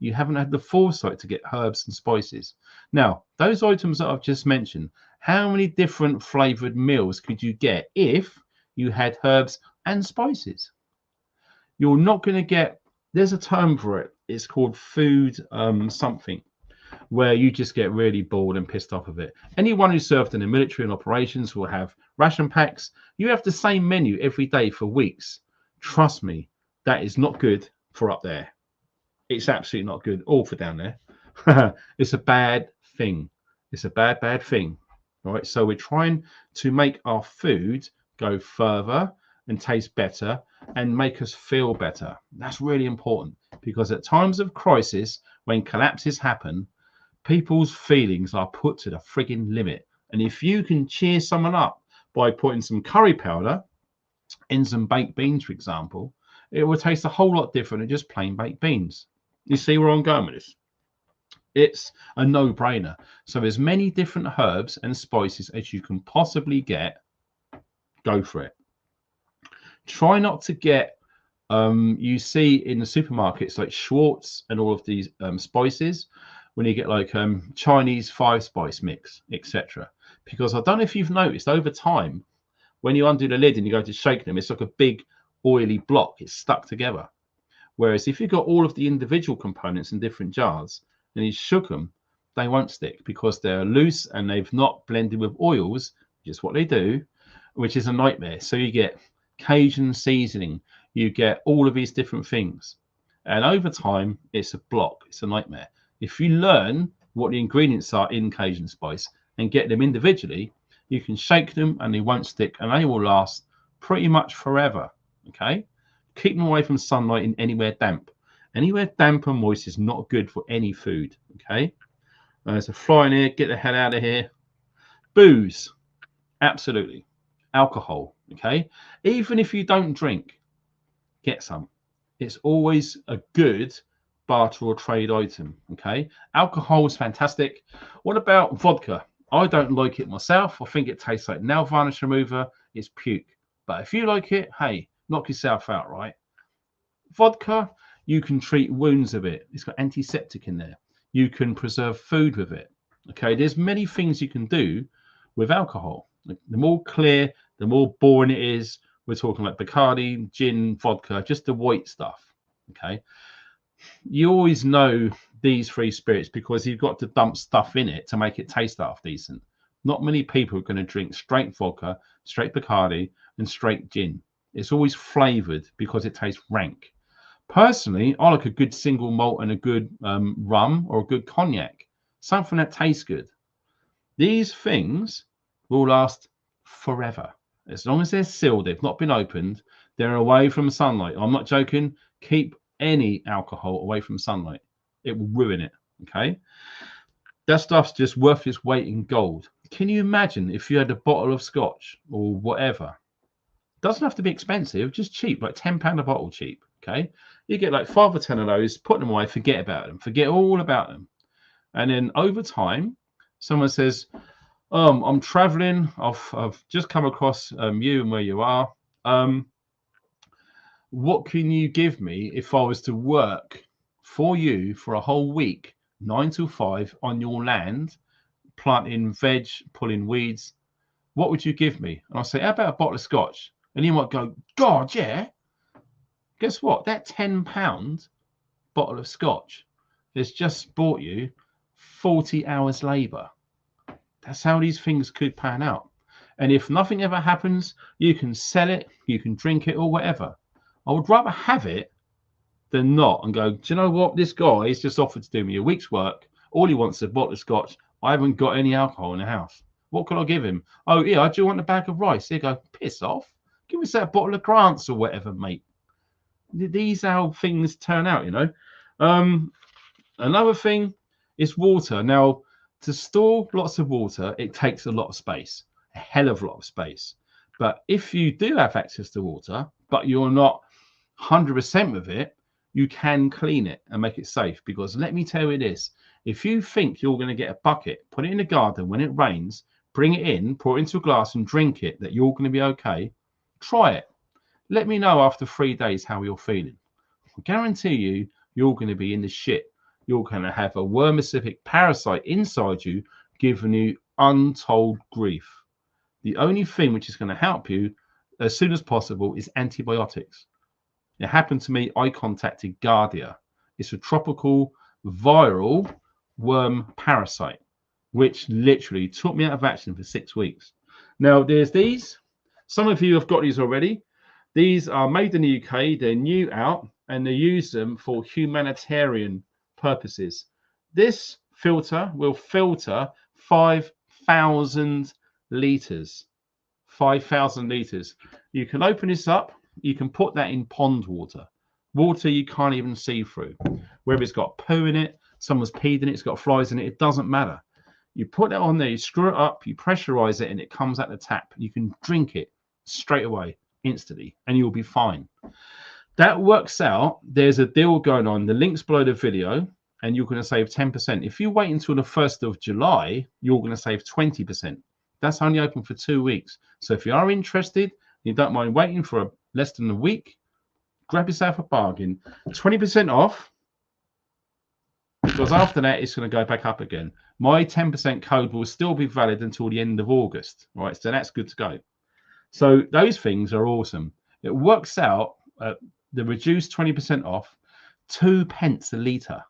You haven't had the foresight to get herbs and spices. Now those items that I've just mentioned, how many different flavored meals could you get if you had herbs and spices? You're not going to get, there's a term for it, it's called food something, where you just get really bored and pissed off of it. Anyone who served in the military and operations will have ration packs. You have the same menu every day for weeks. Trust me, that is not good for up there. It's absolutely not good, all for down there. It's a bad thing. It's a bad thing. All right, so we're trying to make our food go further and taste better and make us feel better. That's really important, because at times of crisis, when collapses happen, people's feelings are put to the frigging limit. And if you can cheer someone up by putting some curry powder in some baked beans, for example, it will taste a whole lot different than just plain baked beans. You see where I'm going with this? It's a no-brainer. So as many different herbs and spices as you can possibly get, go for it. Try not to get, you see in the supermarkets like Schwartz and all of these spices, when you get like Chinese 5-spice mix, etc. Because I don't know if you've noticed over time, when you undo the lid and you go to shake them, it's like a big oily block. It's stuck together. Whereas if you've got all of the individual components in different jars and you shook them, they won't stick, because they're loose and they've not blended with oils, which is what they do, which is a nightmare. So you get Cajun seasoning, you get all of these different things, and over time it's a block. It's a nightmare. If you learn what the ingredients are in Cajun spice and get them individually, you can shake them and they won't stick, and they will last pretty much forever. Okay, keep them away from sunlight in anywhere damp. Anywhere damp and moist is not good for any food. Okay, there's a fly in here. Get the hell out of here. Booze, absolutely. Alcohol. Okay, even if you don't drink, get some. It's always a good barter or trade item. Okay, alcohol is fantastic. What about vodka? I don't like it myself. I think it tastes like nail varnish remover. It's puke. But if you like it, hey, knock yourself out, right? Vodka, you can treat wounds with it. It's got antiseptic in there. You can preserve food with it. Okay, there's many things you can do with alcohol. The more clear, the more boring it is. We're talking like Bacardi, gin, vodka, just the white stuff. Okay, you always know these three spirits because you've got to dump stuff in it to make it taste half decent. Not many people are going to drink straight vodka, straight Bacardi, and straight gin. It's always flavored because it tastes rank. Personally, I like a good single malt and a good rum or a good cognac, something that tastes good. These things will last forever. As long as they're sealed, they've not been opened, they're away from sunlight. I'm not joking. Keep any alcohol away from sunlight. It will ruin it. Okay. That stuff's just worth its weight in gold. Can you imagine if you had a bottle of scotch or whatever? Doesn't have to be expensive, just cheap, like £10 a bottle cheap. Okay. You get like 5 or 10 of those, put them away, forget about them, forget all about them. And then over time, someone says, I'm traveling. I've just come across you and where you are. What can you give me if I was to work for you for a whole week, 9 to 5 on your land, planting veg, pulling weeds? What would you give me? And I'll say, how about a bottle of scotch? And you might go, God, yeah. Guess what? That £10 bottle of scotch has just bought you 40 hours labor. That's how these things could pan out. And if nothing ever happens, you can sell it, you can drink it or whatever. I would rather have it than not and go, do you know what? This guy has just offered to do me a week's work. All he wants is a bottle of scotch. I haven't got any alcohol in the house. What can I give him? Oh, yeah, do you want a bag of rice? They go, piss off. Give us that bottle of Grants or whatever, mate. These are how things turn out, you know. Another thing is water. Now, to store lots of water, it takes a lot of space, a hell of a lot of space. But if you do have access to water, but you're not 100% with it, you can clean it and make it safe. Because let me tell you this, if you think you're going to get a bucket, put it in the garden when it rains, bring it in, pour it into a glass and drink it, that you're going to be okay, try it. Let me know after 3 days how you're feeling. I guarantee you, you're going to be in the shit. You're going to have a worm-specific parasite inside you giving you untold grief. The only thing which is going to help you as soon as possible is antibiotics. It happened to me. I contacted Giardia. It's a tropical viral worm parasite, which literally took me out of action for 6 weeks. Now, there's these. Some of you have got these already. These are made in the UK. They're new out, and they use them for humanitarian purposes. This filter will filter 5,000 litres. 5,000 litres. You can open this up. You can put that in pond water. Water you can't even see through. Whether it's got poo in it, someone's peed in it, it's got flies in it, it doesn't matter. You put that on there, you screw it up, you pressurize it, and it comes out the tap. You can drink it straight away, instantly, and you'll be fine. That works out. There's a deal going on. The link's below the video, and you're going to save 10%. If you wait until the 1st of July, you're going to save 20%. That's only open for 2 weeks. So if you are interested, you don't mind waiting for less than a week, grab yourself a bargain. 20% off, because after that, it's going to go back up again. My 10% code will still be valid until the end of August. All right, so that's good to go. So those things are awesome. It works out the reduced 20% off, 2 pence a litre.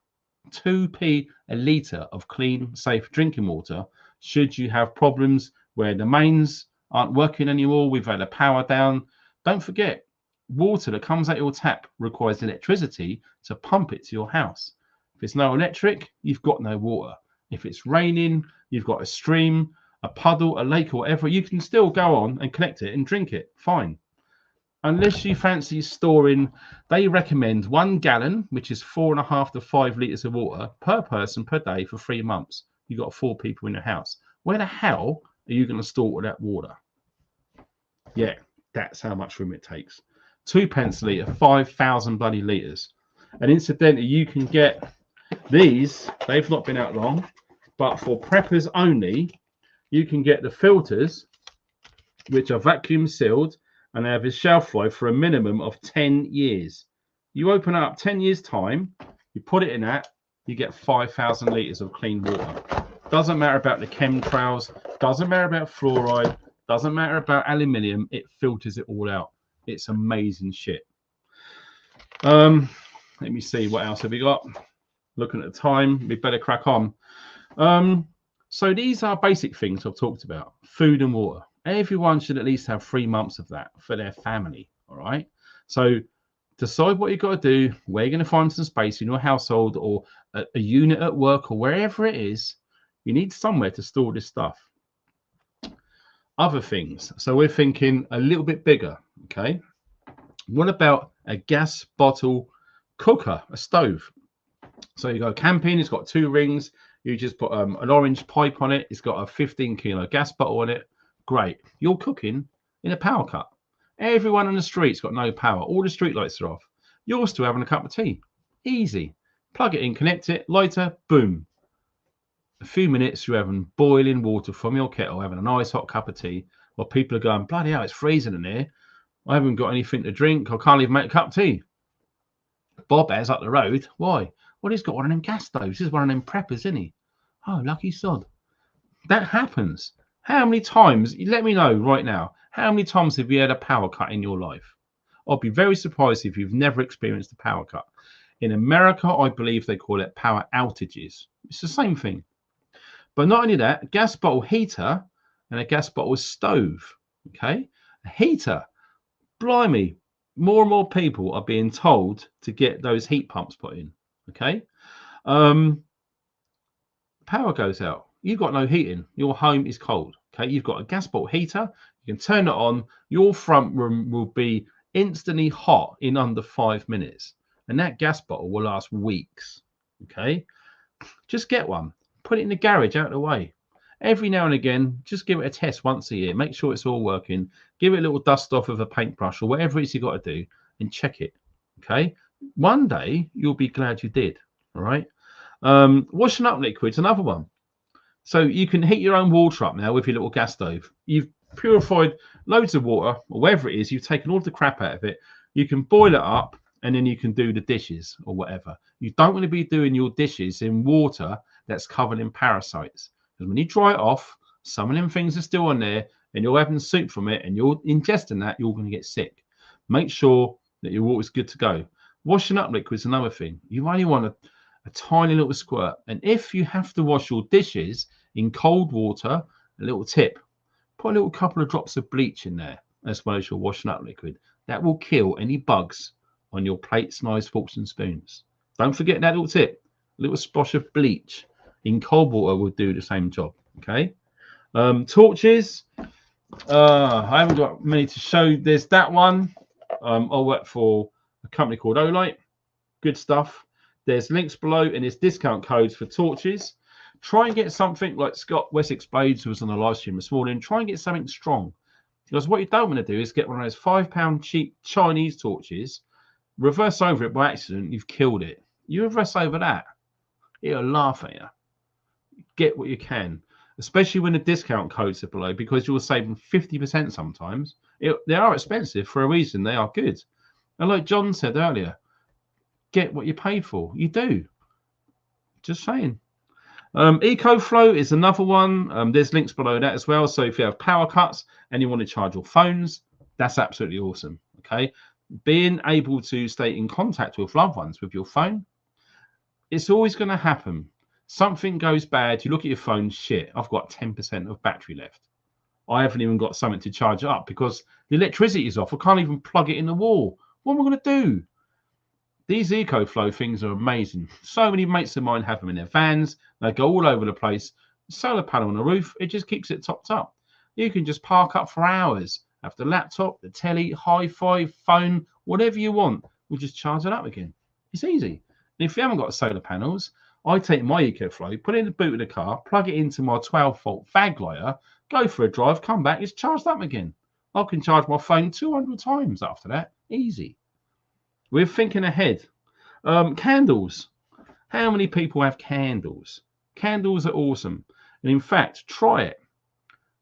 2p a litre of clean, safe drinking water. Should you have problems where the mains aren't working anymore, we've had a power down, don't forget, water that comes out your tap requires electricity to pump it to your house. If it's no electric, you've got no water. If it's raining, you've got a stream, a puddle, a lake, or whatever, you can still go on and collect it and drink it, fine. Unless you fancy storing, they recommend 1 gallon, which is 4.5 to 5 litres of water per person per day for 3 months. You've got 4 people in your house. Where the hell are you going to store all that water? Yeah, that's how much room it takes. £2 a litre, 5,000 bloody litres. And incidentally, you can get these, they've not been out long, but for preppers only, you can get the filters, which are vacuum sealed, and they have a shelf life for a minimum of 10 years. You open it up 10 years time, you put it in that, you get 5,000 litres of clean water. Doesn't matter about the chemtrails, doesn't matter about fluoride, doesn't matter about aluminium, it filters it all out. It's amazing shit. Let me see, what else have we got? Looking at the time, we better crack on. So these are basic things I've talked about. Food and water. Everyone should at least have 3 months of that for their family, all right? So decide what you've got to do, where you're going to find some space in your household or a unit at work or wherever it is. You need somewhere to store this stuff. Other things. So we're thinking a little bit bigger, okay? What about a gas bottle cooker, a stove? So you go camping, it's got 2 rings. You just put an orange pipe on it. It's got a 15-kilo gas bottle on it. Great. You're cooking in a power cut. Everyone on the street's got no power. All the street lights are off. You're still having a cup of tea. Easy. Plug it in, connect it, lighter, boom. A few minutes, you're having boiling water from your kettle, having a nice hot cup of tea, while people are going, bloody hell, it's freezing in here. I haven't got anything to drink. I can't even make a cup of tea. Bob has up the road. Why? Well, he's got one of them gas stoves. He's one of them preppers, isn't he? Oh, lucky sod. That happens. How many times, let me know right now, how many times have you had a power cut in your life? I'll be very surprised if you've never experienced a power cut. In America, I believe they call it power outages. It's the same thing. But not only that, a gas bottle heater and a gas bottle stove, okay? A heater, blimey, more and more people are being told to get those heat pumps put in, okay? Power goes out. You've got no heating. Your home is cold, okay? You've got a gas bottle heater. You can turn it on. Your front room will be instantly hot in under 5 minutes. And that gas bottle will last weeks, okay? Just get one. Put it in the garage out of the way. Every now and again, just give it a test once a year. Make sure it's all working. Give it a little dust off with a paintbrush or whatever it is you got to do and check it, okay? One day, you'll be glad you did, all right? Washing up liquid's another one. So you can heat your own water up now with your little gas stove. You've purified loads of water, or whatever it is. You've taken all the crap out of it. You can boil it up, and then you can do the dishes or whatever. You don't want to be doing your dishes in water that's covered in parasites. Because when you dry it off, some of them things are still on there, and you're having soup from it, and you're ingesting that, you're going to get sick. Make sure that your water's good to go. Washing up liquid is another thing. You only want a tiny little squirt. And if you have to wash your dishes in cold water, a little tip, put a little couple of drops of bleach in there as well as your washing up liquid. That will kill any bugs on your plates, knives, forks and spoons. Don't forget that little tip. A little splash of bleach in cold water will do the same job, okay? Torches. I haven't got many to show. There's that one. I work for a company called Olight. Good stuff. There's links below and there's discount codes for torches. Try and get something like Scott Wessex Blades, who was on the live stream this morning. Try and get something strong. Because what you don't want to do is get one of those £5 cheap Chinese torches, reverse over it by accident, you've killed it. You reverse over that, it'll laugh at you. Get what you can, especially when the discount codes are below, because you'll save them 50% sometimes. They are expensive for a reason. They are good. And like John said earlier, get what you paid for. You do. Just saying. EcoFlow is another one. There's links below that as well. So if you have power cuts and you want to charge your phones, that's absolutely awesome. Okay. Being able to stay in contact with loved ones with your phone, it's always going to happen. Something goes bad. You look at your phone, shit, I've got 10% of battery left. I haven't even got something to charge it up because the electricity is off. I can't even plug it in the wall. What am I going to do? These EcoFlow things are amazing. So many mates of mine have them in their vans. They go all over the place. Solar panel on the roof, it just keeps it topped up. You can just park up for hours. Have the laptop, the telly, hi-fi, phone, whatever you want. We'll just charge it up again. It's easy. And if you haven't got solar panels, I take my EcoFlow, put it in the boot of the car, plug it into my 12-volt fag lighter, go for a drive, come back, it's charged up again. I can charge my phone 200 times after that. Easy. We're thinking ahead. Candles. How many people have candles? Candles are awesome. And in fact, try it.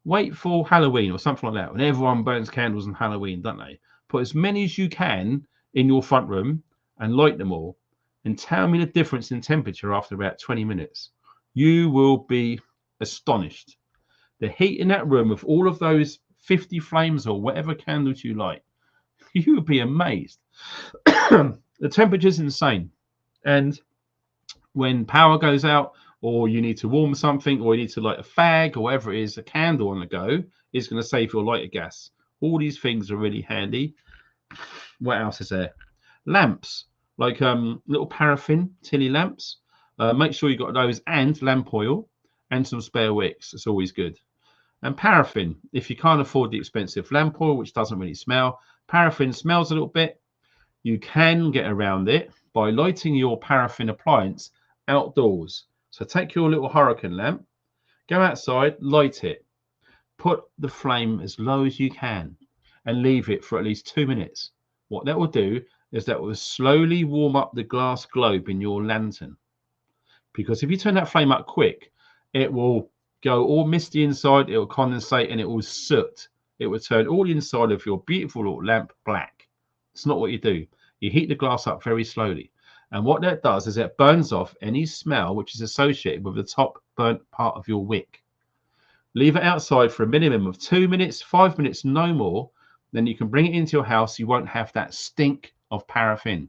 Wait for Halloween or something like that. When everyone burns candles on Halloween, don't they? Put as many as you can in your front room and light them all. And tell me the difference in temperature after about 20 minutes. You will be astonished. The heat in that room with all of those 50 flames or whatever candles you light, you would be amazed. The temperature's insane. And when power goes out, or you need to warm something, or you need to light a fag, or whatever it is, a candle on the go is going to save your lighter gas. All these things are really handy. What else is there? Lamps, like little paraffin tilly lamps. Make sure you got those, and lamp oil and some spare wicks. It's always good. And paraffin, if you can't afford the expensive lamp oil, which doesn't really smell, paraffin smells a little bit. You can get around it by lighting your paraffin appliance outdoors. So take your little hurricane lamp, go outside, light it, put the flame as low as you can and leave it for at least 2 minutes. What that will do is that will slowly warm up the glass globe in your lantern. Because if you turn that flame up quick, it will go all misty inside, it will condensate, and it will soot. It will turn all the inside of your beautiful little lamp black. It's not what you do. You heat the glass up very slowly. And what that does is it burns off any smell which is associated with the top burnt part of your wick. Leave it outside for a minimum of 2 minutes, 5 minutes, no more. Then you can bring it into your house. You won't have that stink of paraffin.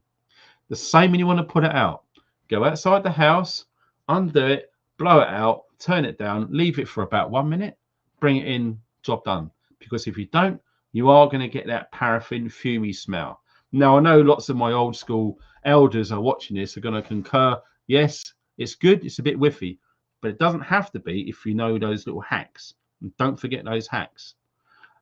The same when you want to put it out. Go outside the house, undo it, blow it out, turn it down, leave it for about 1 minute, bring it in, job done. Because if you don't, you are going to get that paraffin fumey smell. Now, I know lots of my old school elders are watching this, are going to concur. Yes, it's good. It's a bit whiffy, but it doesn't have to be if you know those little hacks. And don't forget those hacks.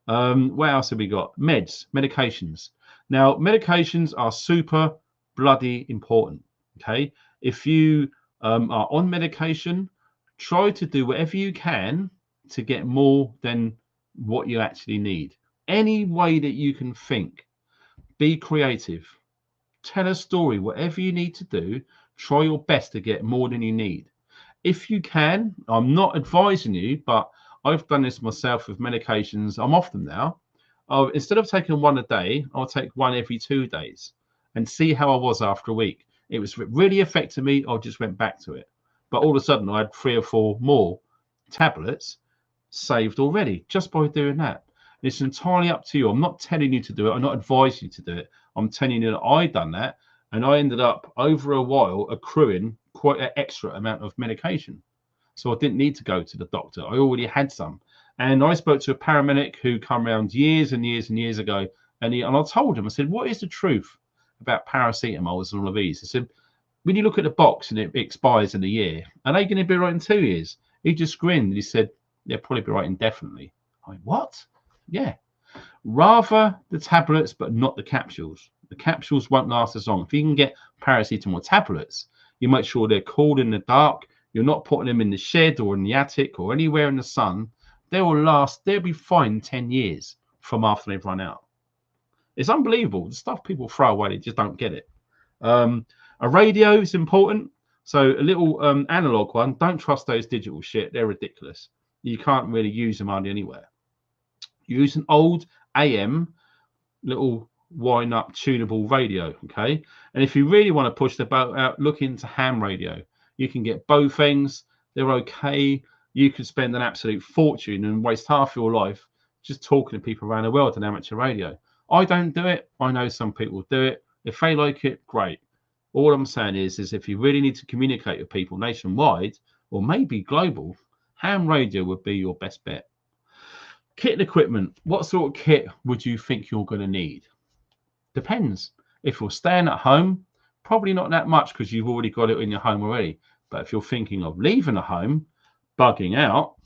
What else have we got? Medications. Now, medications are super bloody important. Okay. If you are on medication, try to do whatever you can to get more than what you actually need. Any way that you can think. Be creative. Tell a story. Whatever you need to do, try your best to get more than you need. If you can, I'm not advising you, but I've done this myself with medications. I'm off them now. Instead of taking one a day, I'll take one every 2 days and see how I was after a week. It was really affecting me. I just went back to it. But all of a sudden, I had 3 or 4 more tablets saved already just by doing that. It's entirely up to you. I'm not telling you to do it. I'm not advising you to do it. I'm telling you that I done that, and I ended up over a while accruing quite an extra amount of medication. So I didn't need to go to the doctor. I already had some. And I spoke to a paramedic who come around years and years and years ago, and I told him, I said, what is the truth about paracetamol and all of these? I said, when you look at the box and it expires in a year, are they going to be right in 2 years? He just grinned. He said, they'll probably be right indefinitely. I went, what? Yeah. Rather the tablets, but not the capsules. The capsules won't last as long. If you can get paracetamol tablets, you make sure they're cooled in the dark. You're not putting them in the shed or in the attic or anywhere in the sun. They will last. They'll be fine 10 years from after they've run out. It's unbelievable. The stuff people throw away, they just don't get it. A radio is important. So a little analog one. Don't trust those digital shit. They're ridiculous. You can't really use them hardly anywhere. Use an old AM little wind up tunable radio. Okay. And if you really want to push the boat out, look into ham radio. You can get both things. They're okay. You could spend an absolute fortune and waste half your life just talking to people around the world on amateur radio. I don't do it. I know some people do it. If they like it, great. All I'm saying is if you really need to communicate with people nationwide or maybe global, ham radio would be your best bet. Kit and equipment. What sort of kit would you think you're going to need? Depends. If you're staying at home, probably not that much because you've already got it in your home already. But if you're thinking of leaving a home, bugging out,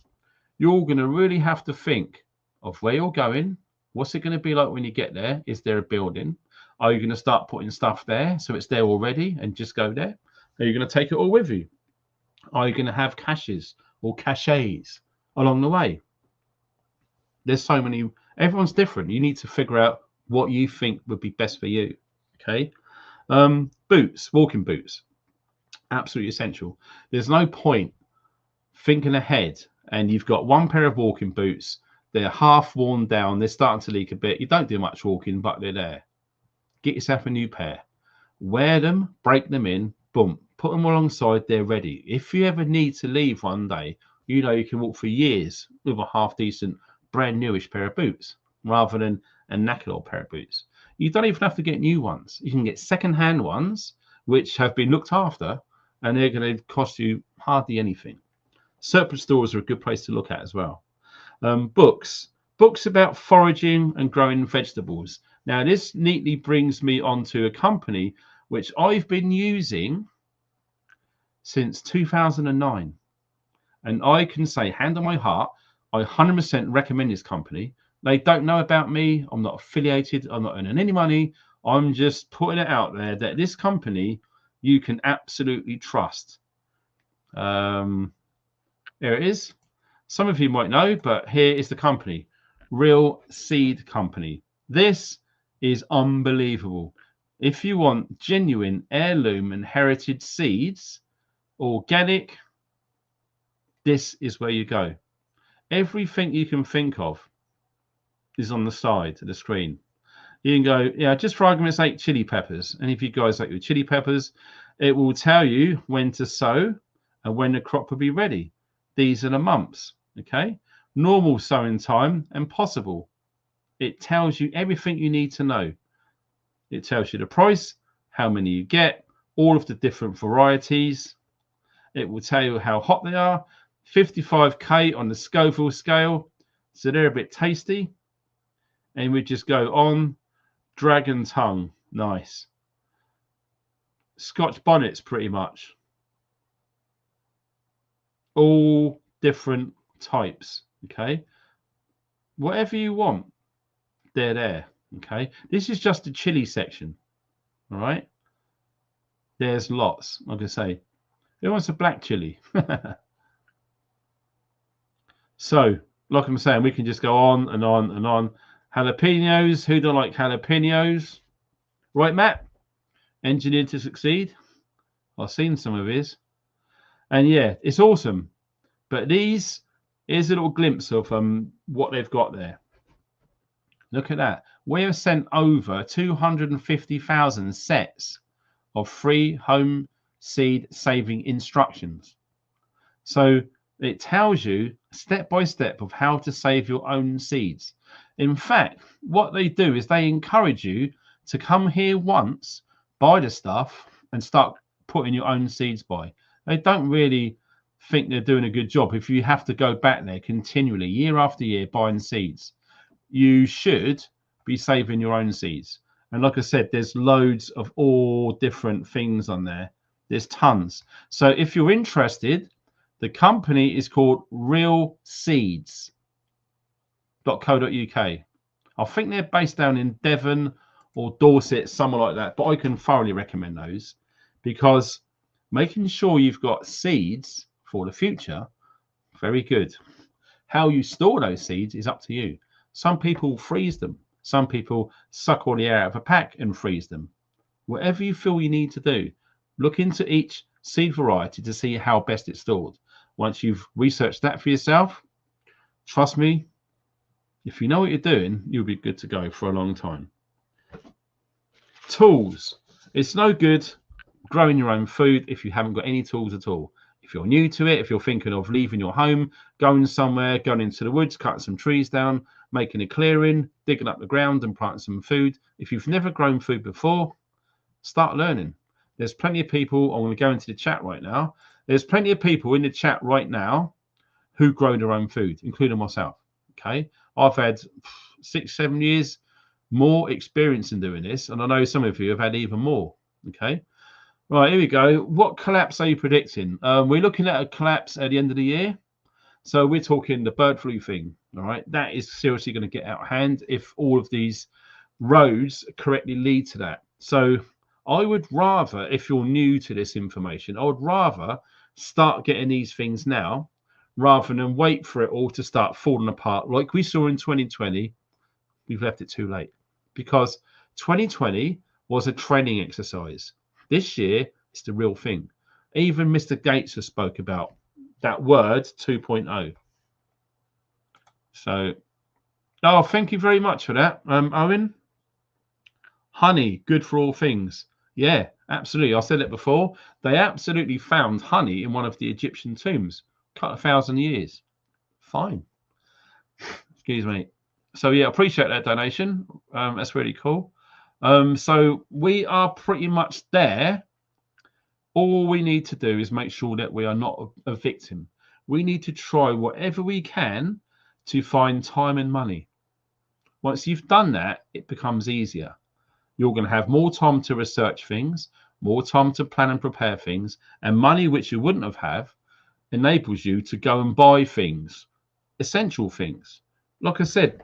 you're going to really have to think of where you're going. What's it going to be like when you get there? Is there a building? Are you going to start putting stuff there so it's there already and just go there? Are you going to take it all with you? Are you going to have caches or cachets along the way? There's so many Everyone's different. You need to figure out what you think would be best for you. Okay. Boots, walking boots, absolutely essential. There's no point thinking ahead and you've got one pair of walking boots. They're half worn down. They're starting to leak a bit. You don't do much walking, but they're there. Get yourself a new pair. Wear them, break them in, boom, put them alongside, they're ready. If you ever need to leave one day, you know you can walk for years with a half decent, brand newish pair of boots rather than a knackered old pair of boots. You don't even have to get new ones. You can get second-hand ones which have been looked after, and they're going to cost you hardly anything. Surplus stores are a good place to look at as well. Books about foraging and growing vegetables. Now, this neatly brings me onto a company which I've been using since 2009. And I can say, hand on my heart, I 100% recommend this company. They don't know about me. I'm not affiliated. I'm not earning any money. I'm just putting it out there that this company you can absolutely trust. There it is. Some of you might know, but here is the company, Real Seed Company. This is unbelievable. If you want genuine heirloom and heritage seeds, organic, this is where you go. Everything you can think of is on the side of the screen. You can go, yeah, just for argument's sake, chili peppers. And if you guys like your chili peppers, it will tell you when to sow and when the crop will be ready. These are the months, okay? Normal sowing time and possible. It tells you everything you need to know. It tells you the price, how many you get, all of the different varieties. It will tell you how hot they are. 55K on the Scoville scale. So they're a bit tasty. And we just go on. Dragon tongue. Nice. Scotch bonnets, pretty much. All different types. Okay. Whatever you want, they're there. Okay. This is just the chili section. All right. There's lots. Like I say, who wants a black chili? So, like I'm saying, we can just go on and on and on. Jalapenos. Who don't like jalapenos? Right, Matt? Engineered to succeed. I've seen some of his. And yeah, it's awesome. But here's a little glimpse of what they've got there. Look at that. We have sent over 250,000 sets of free home seed saving instructions. So it tells you step by step of how to save your own seeds. In fact, what they do is they encourage you to come here once, buy the stuff, and start putting your own seeds by. They don't really think they're doing a good job if you have to go back there continually, year after year, buying seeds. You should be saving your own seeds. And like I said, there's loads of all different things on there. There's tons. So if you're interested, the company is called realseeds.co.uk. I think they're based down in Devon or Dorset, somewhere like that. But I can thoroughly recommend those because making sure you've got seeds for the future, very good. How you store those seeds is up to you. Some people freeze them. Some people suck all the air out of a pack and freeze them. Whatever you feel you need to do, look into each seed variety to see how best it's stored. Once you've researched that for yourself, trust me, if you know what you're doing, you'll be good to go for a long time. Tools. It's no good growing your own food if you haven't got any tools at all. If you're new to it, if you're thinking of leaving your home, going somewhere, going into the woods, cutting some trees down, making a clearing, digging up the ground and planting some food. If you've never grown food before, start learning. There's plenty of people. I'm going to go into the chat right now. There's plenty of people in the chat right now who grow their own food, including myself. Okay. I've had 6-7 years more experience in doing this. And I know some of you have had even more. Okay. Right, here we go. What collapse are you predicting? We're looking at a collapse at the end of the year. So we're talking the bird flu thing. All right. That is seriously going to get out of hand if all of these roads correctly lead to that. So I would rather, if you're new to this information, I would rather start getting these things now rather than wait for it all to start falling apart like we saw in 2020 we've left it too late, because 2020 was a training exercise. This year, it's the real thing. Even Mr. Gates has spoke about that word 2.0. So, oh, thank you very much for that, Owen. Honey, good for all things. Yeah, absolutely. I said it before. They absolutely found honey in one of the Egyptian tombs, a couple of thousand years. Fine. Excuse me. So yeah, appreciate that donation. That's really cool. So we are pretty much there. All we need to do is make sure that we are not a victim. We need to try whatever we can to find time and money. Once you've done that, it becomes easier. You're going to have more time to research things, more time to plan and prepare things, and money which you wouldn't have enables you to go and buy things, essential things. Like I said,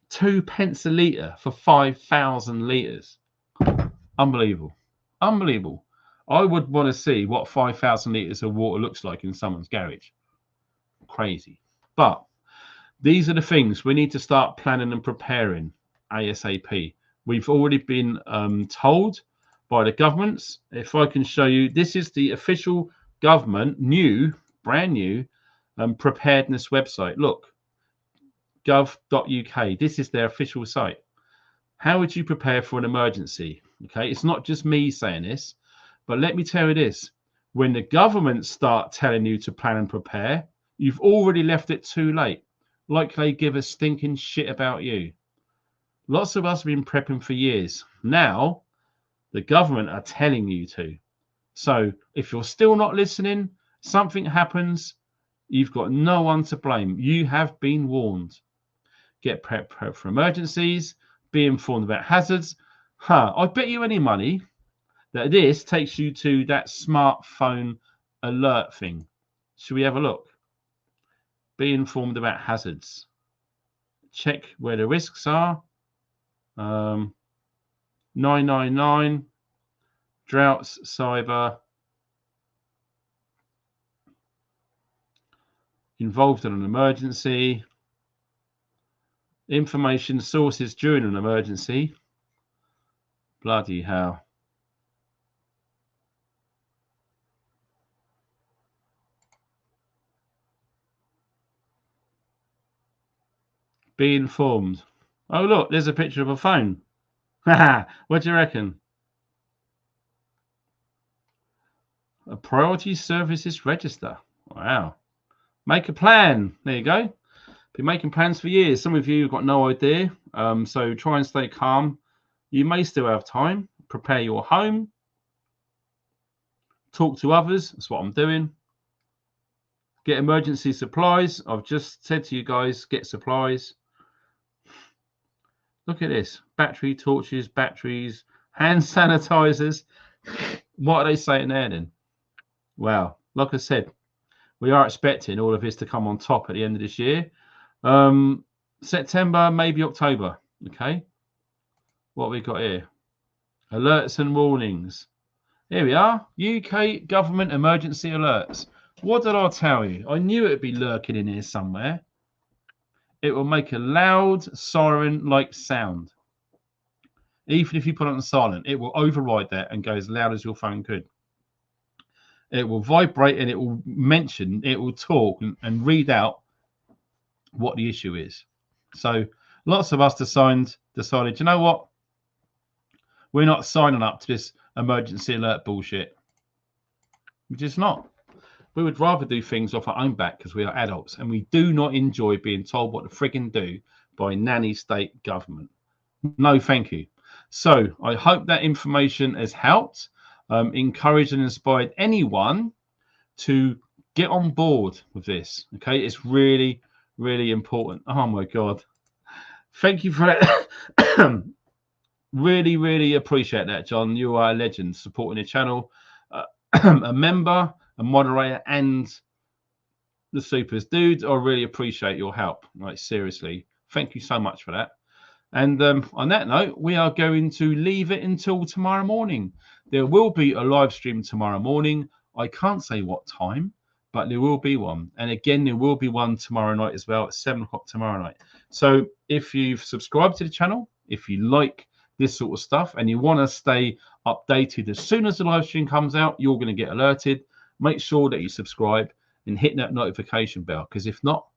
2 pence a litre for 5,000 litres. Unbelievable. Unbelievable. I would want to see what 5,000 litres of water looks like in someone's garage. Crazy. But these are the things we need to start planning and preparing ASAP. We've already been told by the governments. If I can show you, this is the official government, brand new preparedness website. Look, gov.uk. This is their official site. How would you prepare for an emergency? Okay, it's not just me saying this, but let me tell you this. When the governments start telling you to plan and prepare, you've already left it too late. Like they give a stinking shit about you. Lots of us have been prepping for years. Now, the government are telling you to. So if you're still not listening, something happens, you've got no one to blame. You have been warned. Get prepped for emergencies. Be informed about hazards. I bet you any money that this takes you to that smartphone alert thing. Should we have a look? Be informed about hazards. Check where the risks are. 999, droughts, cyber, involved in an emergency, information sources during an emergency. Bloody hell. Be informed. Oh, look, there's a picture of a phone. What do you reckon? A priority services register. Wow. Make a plan. There you go. Been making plans for years. Some of you have got no idea. So try and stay calm. You may still have time. Prepare your home. Talk to others. That's what I'm doing. Get emergency supplies. I've just said to you guys, get supplies. Look at this. Battery, torches, batteries, hand sanitizers. What are they saying there then? Wow. Like I said, we are expecting all of this to come on top at the end of this year. September, maybe October. Okay. What have we got here? Alerts and warnings. Here we are. UK government emergency alerts. What did I tell you? I knew it would be lurking in here somewhere. It will make a loud siren-like sound. Even if you put it on silent, it will override that and go as loud as your phone could. It will vibrate and it will mention, it will talk and read out what the issue is. So lots of us decided, you know what? We're not signing up to this emergency alert bullshit. We're just not. We would rather do things off our own back because we are adults and we do not enjoy being told what to frigging do by nanny state government. No, thank you. So I hope that information has helped, encouraged and inspired anyone to get on board with this. Okay, it's really, really important. Oh my God. Thank you for that. Really, really appreciate that, John. You are a legend supporting the channel. A member, a moderator, and the supers. Dudes, I really appreciate your help. Like, seriously. Thank you so much for that. And on that note, we are going to leave it until tomorrow morning. There will be a live stream tomorrow morning. I can't say what time but there will be one. And again, there will be one tomorrow night as well at 7 o'clock tomorrow night. So if you've subscribed to the channel, if you like this sort of stuff and you want to stay updated as soon as the live stream comes out, you're going to get alerted. Make sure that you subscribe and hit that notification bell, because if not,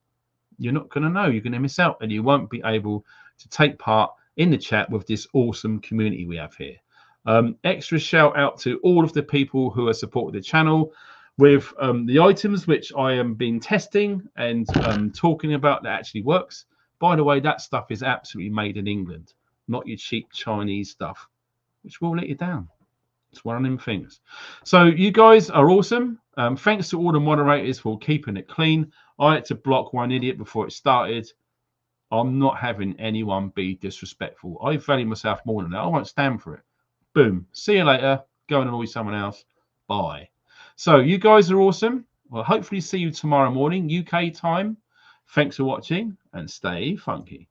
you're not going to know. You're going to miss out and you won't be able to take part in the chat with this awesome community we have here. Extra shout out to all of the people who are supporting the channel with the items which I am been testing and talking about that actually works. By the way, that stuff is absolutely made in England, not your cheap Chinese stuff, which will let you down. It's one of them things. So you guys are awesome. Thanks to all the moderators for keeping it clean. I had to block one idiot before it started. I'm not having anyone be disrespectful. I value myself more than that. I won't stand for it. Boom. See you later. Go and annoy someone else. Bye. So you guys are awesome. Well, hopefully see you tomorrow morning, UK time. Thanks for watching and stay funky.